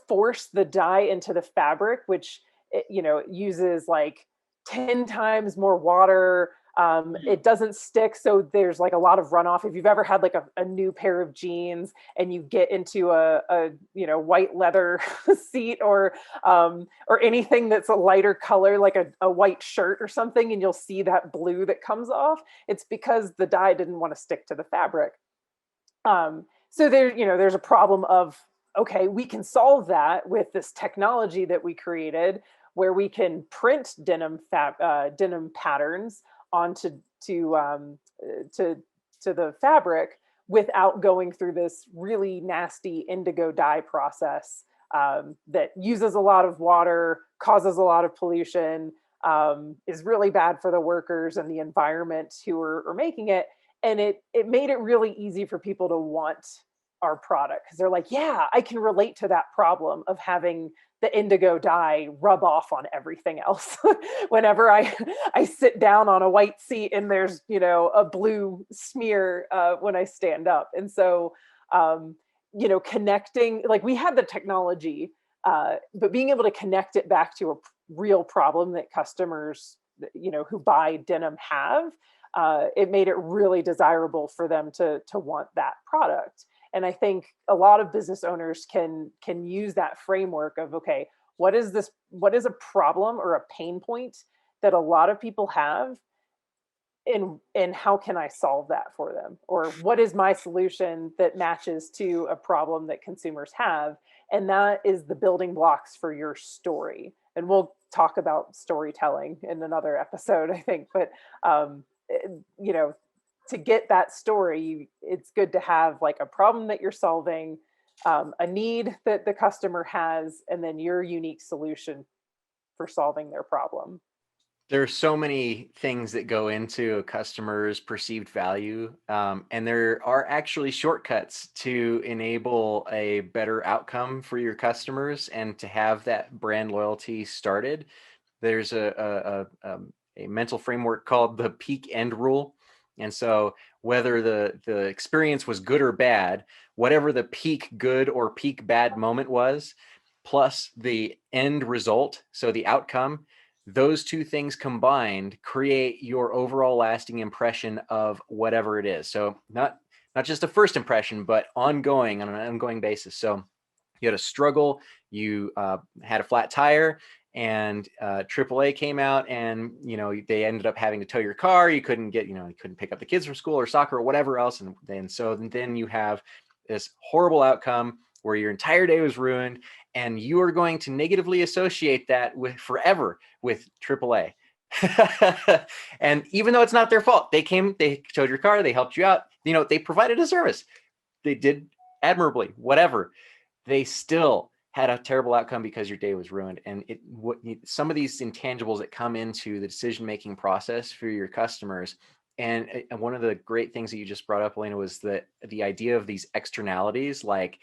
force the dye into the fabric, which uses like 10 times more water. It doesn't stick, so there's like a lot of runoff. If you've ever had like a new pair of jeans and you get into a white leather seat or anything that's a lighter color, like a white shirt or something, and you'll see that blue that comes off, it's because the dye didn't want to stick to the fabric. So there's a problem of, okay, we can solve that with this technology that we created, where we can print denim patterns onto to the fabric without going through this really nasty indigo dye process that uses a lot of water, causes a lot of pollution, is really bad for the workers and the environment who are making it. And it made it really easy for people to want our product, because they're like, yeah, I can relate to that problem of having the indigo dye rub off on everything else. Whenever I sit down on a white seat and there's a blue smear when I stand up. And so connecting, like, we had the technology, but being able to connect it back to a real problem that customers who buy denim have, it made it really desirable for them to want that product. And I think a lot of business owners can use that framework of, okay, what is a problem or a pain point that a lot of people have, and how can I solve that for them? Or what is my solution that matches to a problem that consumers have? And that is the building blocks for your story. And we'll talk about storytelling in another episode, I think. But to get that story, it's good to have like a problem that you're solving, a need that the customer has, and then your unique solution for solving their problem. There are so many things that go into a customer's perceived value, and there are actually shortcuts to enable a better outcome for your customers and to have that brand loyalty started. There's a mental framework called the peak end rule. And so whether the experience was good or bad, whatever the peak good or peak bad moment was, plus the end result, so the outcome, those two things combined create your overall lasting impression of whatever it is. So not just a first impression, but on an ongoing basis. So you had a struggle, you had a flat tire, and AAA came out, and they ended up having to tow your car. You couldn't pick up the kids from school or soccer or whatever else, and then you have this horrible outcome where your entire day was ruined, and you are going to negatively associate that forever with AAA. And even though it's not their fault, they towed your car, they helped you out, they provided a service, they did admirably, whatever, they still had a terrible outcome because your day was ruined. And some of these intangibles that come into the decision-making process for your customers. And one of the great things that you just brought up, Alana, was the idea of these externalities. Like,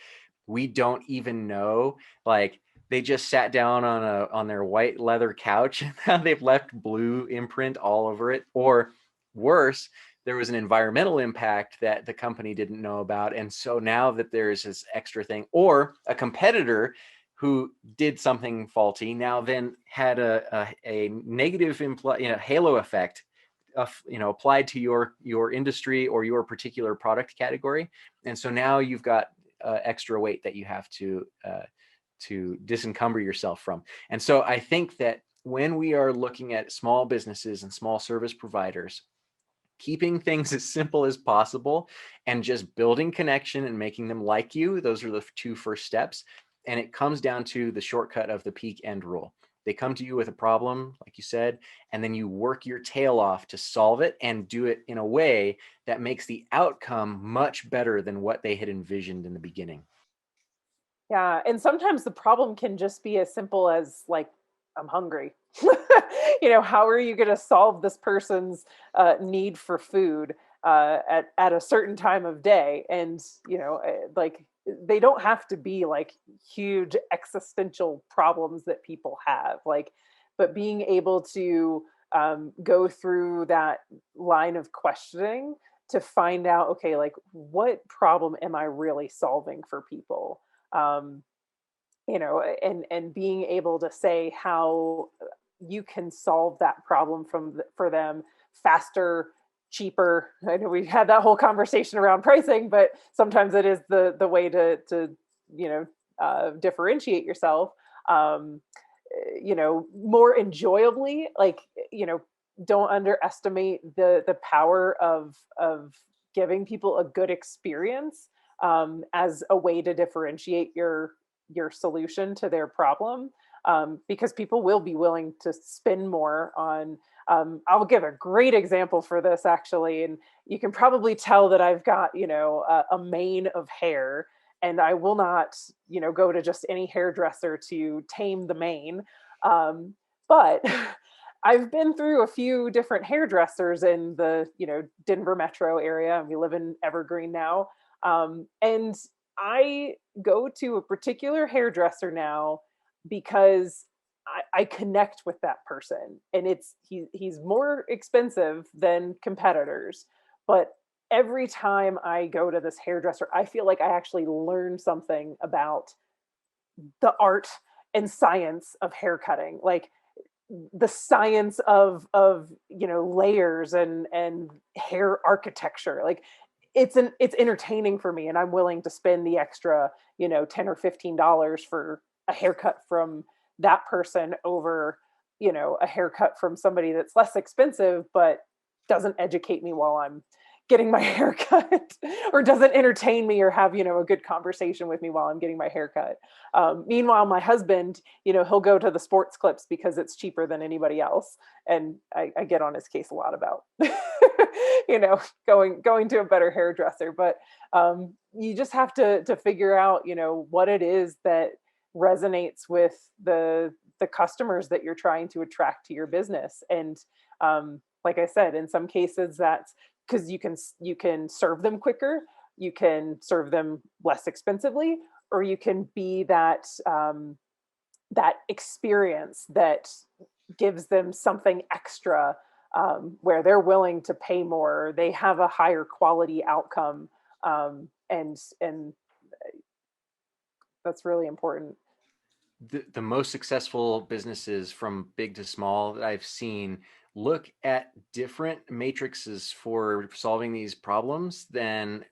we don't even know, like, they just sat down on their white leather couch and now they've left blue imprint all over it. Or worse, there was an environmental impact that the company didn't know about. And so now that there's this extra thing, or a competitor who did something faulty now then had a negative halo effect applied to your industry or your particular product category. And so now you've got extra weight that you have to disencumber yourself from. And so I think that when we are looking at small businesses and small service providers, keeping things as simple as possible and just building connection and making them like you, those are the two first steps. And it comes down to the shortcut of the peak end rule. They come to you with a problem, like you said, and then you work your tail off to solve it and do it in a way that makes the outcome much better than what they had envisioned in the beginning. Yeah, and sometimes the problem can just be as simple as like, I'm hungry. How are you going to solve this person's need for food at a certain time of day? And like, they don't have to be like huge existential problems that people have. Like, but being able to go through that line of questioning to find out, okay, like, what problem am I really solving for people? um, and being able to say how you can solve that problem for them faster, cheaper. I know we had that whole conversation around pricing, but sometimes it is the way to differentiate yourself. More enjoyably, like, don't underestimate the power of giving people a good experience as a way to differentiate your solution to their problem, because people will be willing to spend more on. I'll give a great example for this, actually, and you can probably tell that I've got a mane of hair, and I will not go to just any hairdresser to tame the mane. But I've been through a few different hairdressers in the Denver metro area, and we live in Evergreen now. And I go to a particular hairdresser now because I connect with that person, and he's more expensive than competitors, but every time I go to this hairdresser, I feel like I actually learn something about the art and science of haircutting, like the science of layers and hair architecture. Like, it's entertaining for me, and I'm willing to spend the extra $10 or $15 for a haircut from that person over a haircut from somebody that's less expensive but doesn't educate me while I'm getting my haircut, or doesn't entertain me or have a good conversation with me while I'm getting my haircut. Meanwhile, my husband, he'll go to the Sports Clips because it's cheaper than anybody else, and I get on his case a lot about going to a better hairdresser. But you just have to figure out what it is that resonates with the customers that you're trying to attract to your business. And like I said, in some cases that's because you can serve them quicker, you can serve them less expensively, or you can be that that experience that gives them something extra, where they're willing to pay more, they have a higher quality outcome, and that's really important. The most successful businesses from big to small that I've seen look at different matrices for solving these problems than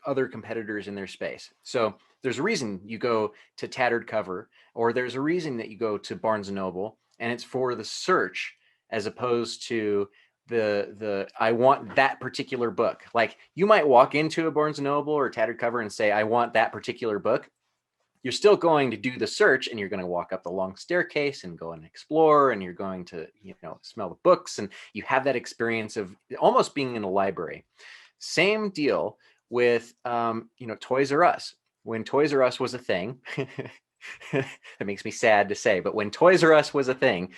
other competitors in their space. So there's a reason you go to Tattered Cover, or there's a reason that you go to Barnes and Noble, and it's for the search as opposed to the I want that particular book. Like, you might walk into a Barnes and Noble or Tattered Cover and say, I want that particular book. You're still going to do the search, and you're going to walk up the long staircase and go and explore, and you're going to smell the books, and you have that experience of almost being in a library. Same deal with Toys R Us. when Toys R Us was a thing, that makes me sad to say, but when Toys R Us was a thing,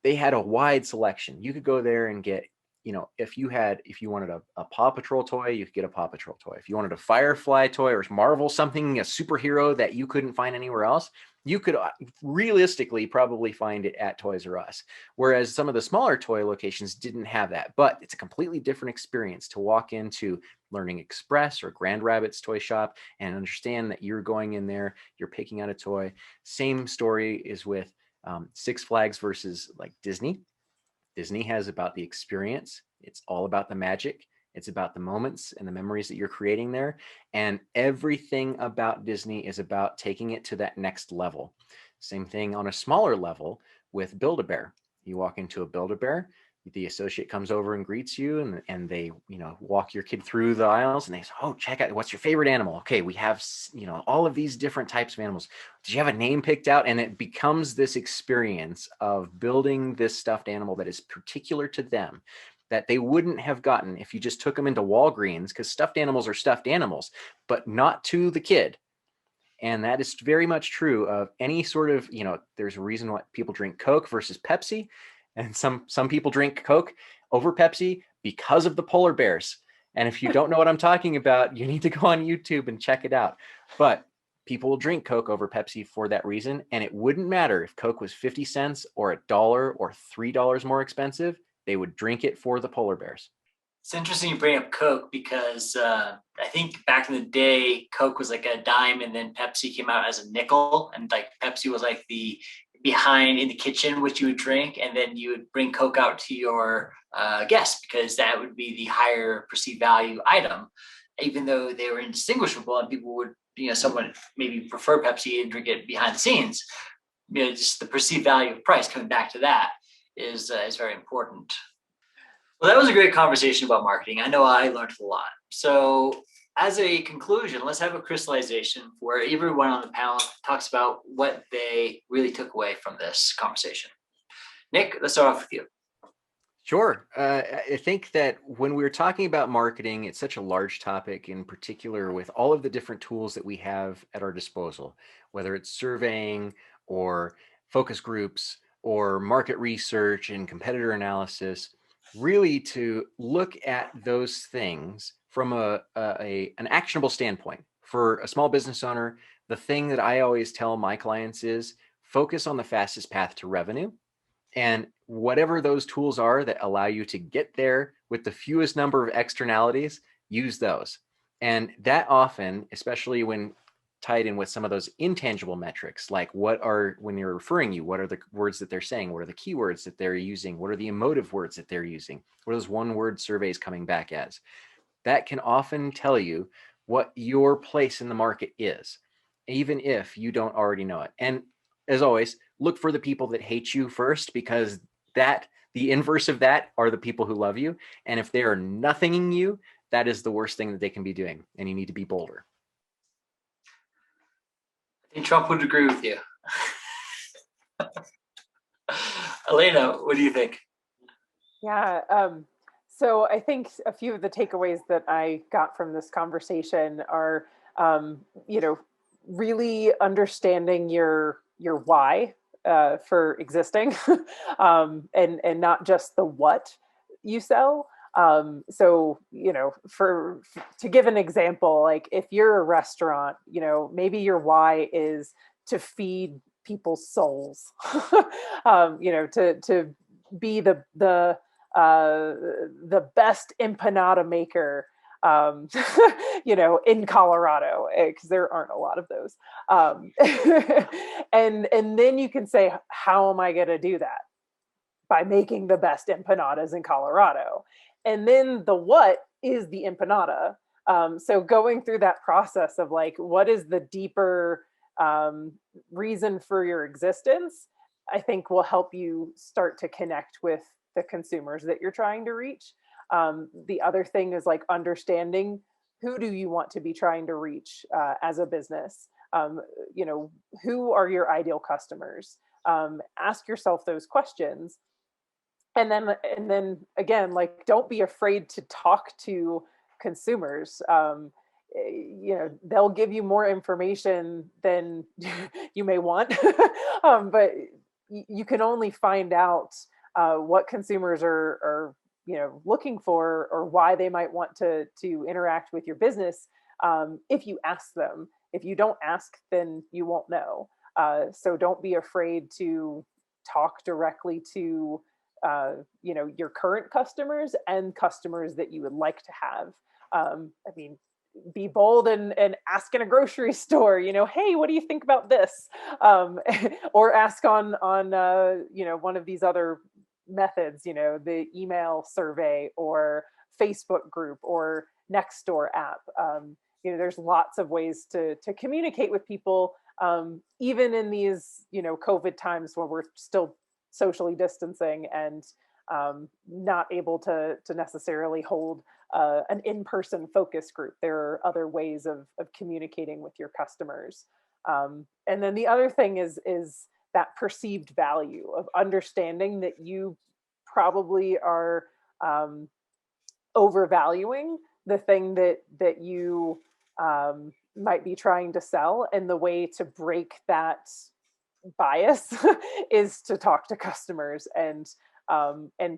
they had a wide selection. You could go there and get, if you wanted a Paw Patrol toy, you could get a Paw Patrol toy. If you wanted a Firefly toy or Marvel something, a superhero that you couldn't find anywhere else, you could realistically probably find it at Toys R Us. Whereas some of the smaller toy locations didn't have that, but it's a completely different experience to walk into Learning Express or Grand Rapids toy shop and understand that you're going in there, you're picking out a toy. Same story is with Six Flags versus like Disney. Disney has about the experience. It's all about the magic. It's about the moments and the memories that you're creating there. And everything about Disney is about taking it to that next level. Same thing on a smaller level with Build-A-Bear. You walk into a Build-A-Bear, the associate comes over and greets you, and they, walk your kid through the aisles, and they say, oh, check out, what's your favorite animal? Okay, we have, all of these different types of animals. Did you have a name picked out? And it becomes this experience of building this stuffed animal that is particular to them, that they wouldn't have gotten if you just took them into Walgreens, because stuffed animals are stuffed animals, but not to the kid. And that is very much true of any sort of, there's a reason why people drink Coke versus Pepsi. And some people drink Coke over Pepsi because of the polar bears. And if you don't know what I'm talking about, you need to go on YouTube and check it out. But people will drink Coke over Pepsi for that reason. And it wouldn't matter if Coke was 50 cents or $1 or $3 more expensive. They would drink it for the polar bears. It's interesting you bring up Coke because I think back in the day, Coke was like a dime, and then Pepsi came out as a nickel, and like Pepsi was like the behind in the kitchen, which you would drink, and then you would bring Coke out to your guests because that would be the higher perceived value item, even though they were indistinguishable, and people would, someone maybe prefer Pepsi and drink it behind the scenes. Just the perceived value of price, coming back to that, is very important. Well, that was a great conversation about marketing. I know I learned a lot. So as a conclusion, let's have a crystallization where everyone on the panel talks about what they really took away from this conversation. Nick, let's start off with you. Sure. I think that when we're talking about marketing, it's such a large topic, in particular with all of the different tools that we have at our disposal, whether it's surveying or focus groups or market research and competitor analysis, really to look at those things from an actionable standpoint. For a small business owner, the thing that I always tell my clients is focus on the fastest path to revenue. And whatever those tools are that allow you to get there with the fewest number of externalities, use those. And that often, especially when tied in with some of those intangible metrics, like when you're referring you, what are the words that they're saying? What are the keywords that they're using? What are the emotive words that they're using? What are those one-word surveys coming back as? That can often tell you what your place in the market is, even if you don't already know it. And as always, look for the people that hate you first, because the inverse of that are the people who love you. And if they are nothinging you, that is the worst thing that they can be doing. And you need to be bolder. I think Trump would agree with you. Alana, what do you think? Yeah. So I think a few of the takeaways that I got from this conversation are, really understanding your why for existing, and not just the what you sell. So, to give an example, like if you're a restaurant, maybe your why is to feed people's souls, to be the best empanada maker, in Colorado, because there aren't a lot of those. And then you can say, how am I going to do that? By making the best empanadas in Colorado. And then the what is the empanada. So going through that process of like, what is the deeper reason for your existence, I think will help you start to connect with the consumers that you're trying to reach. The other thing is like understanding, who do you want to be trying to reach as a business? Who are your ideal customers? Ask yourself those questions. And then again, like, don't be afraid to talk to consumers. they'll give you more information than you may want, but you can only find out what consumers are looking for, or why they might want to interact with your business, if you ask them. If you don't ask, then you won't know. So don't be afraid to talk directly to your current customers and customers that you would like to have. Be bold and ask in a grocery store, hey, what do you think about this? Or ask on one of these other methods, the email survey or Facebook group or Nextdoor app. There's lots of ways to communicate with people, even in these, COVID times where we're still socially distancing and not able to necessarily hold an in-person focus group. There are other ways of communicating with your customers. And then the other thing is that perceived value of understanding that you probably are overvaluing the thing that you might be trying to sell. And the way to break that bias is to talk to customers and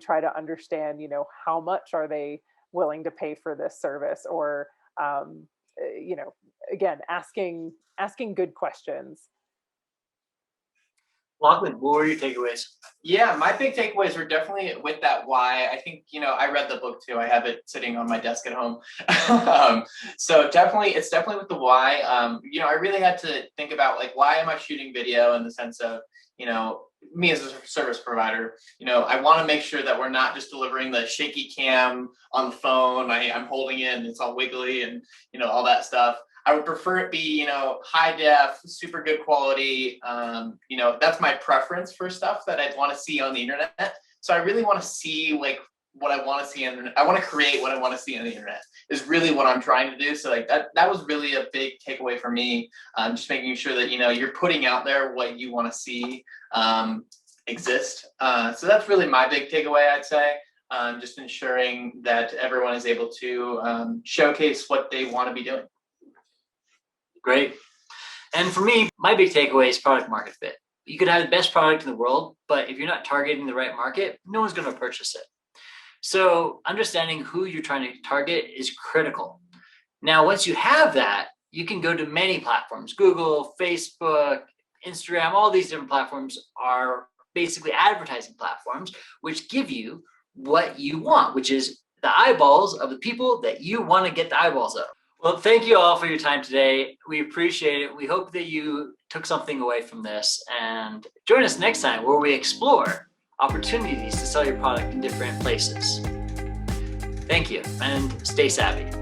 try to understand, how much are they willing to pay for this service, or again, asking good questions. Lachlan, what were your takeaways? Yeah, my big takeaways were definitely with that why. I think, I read the book too. I have it sitting on my desk at home. So it's definitely with the why. I really had to think about, like, why am I shooting video, in the sense of, me as a service provider, I want to make sure that we're not just delivering the shaky cam on the phone. I'm holding it and it's all wiggly and, all that stuff. I would prefer it be, high def, super good quality. That's my preference for stuff that I'd want to see on the internet. So I really want to see, like, what I want to see on the internet. I want to create what I want to see on the internet is really what I'm trying to do. So, like, that was really a big takeaway for me. Just making sure that, you're putting out there what you want to see exist. So that's really my big takeaway, I'd say. Just ensuring that everyone is able to showcase what they want to be doing. Great. And for me, my big takeaway is product market fit. You could have the best product in the world, but if you're not targeting the right market, no one's going to purchase it. So understanding who you're trying to target is critical. Now, once you have that, you can go to many platforms. Google, Facebook, Instagram, all these different platforms are basically advertising platforms, which give you what you want, which is the eyeballs of the people that you want to get the eyeballs of. Well, thank you all for your time today. We appreciate it. We hope that you took something away from this, and join us next time where we explore opportunities to sell your product in different places. Thank you, and stay savvy.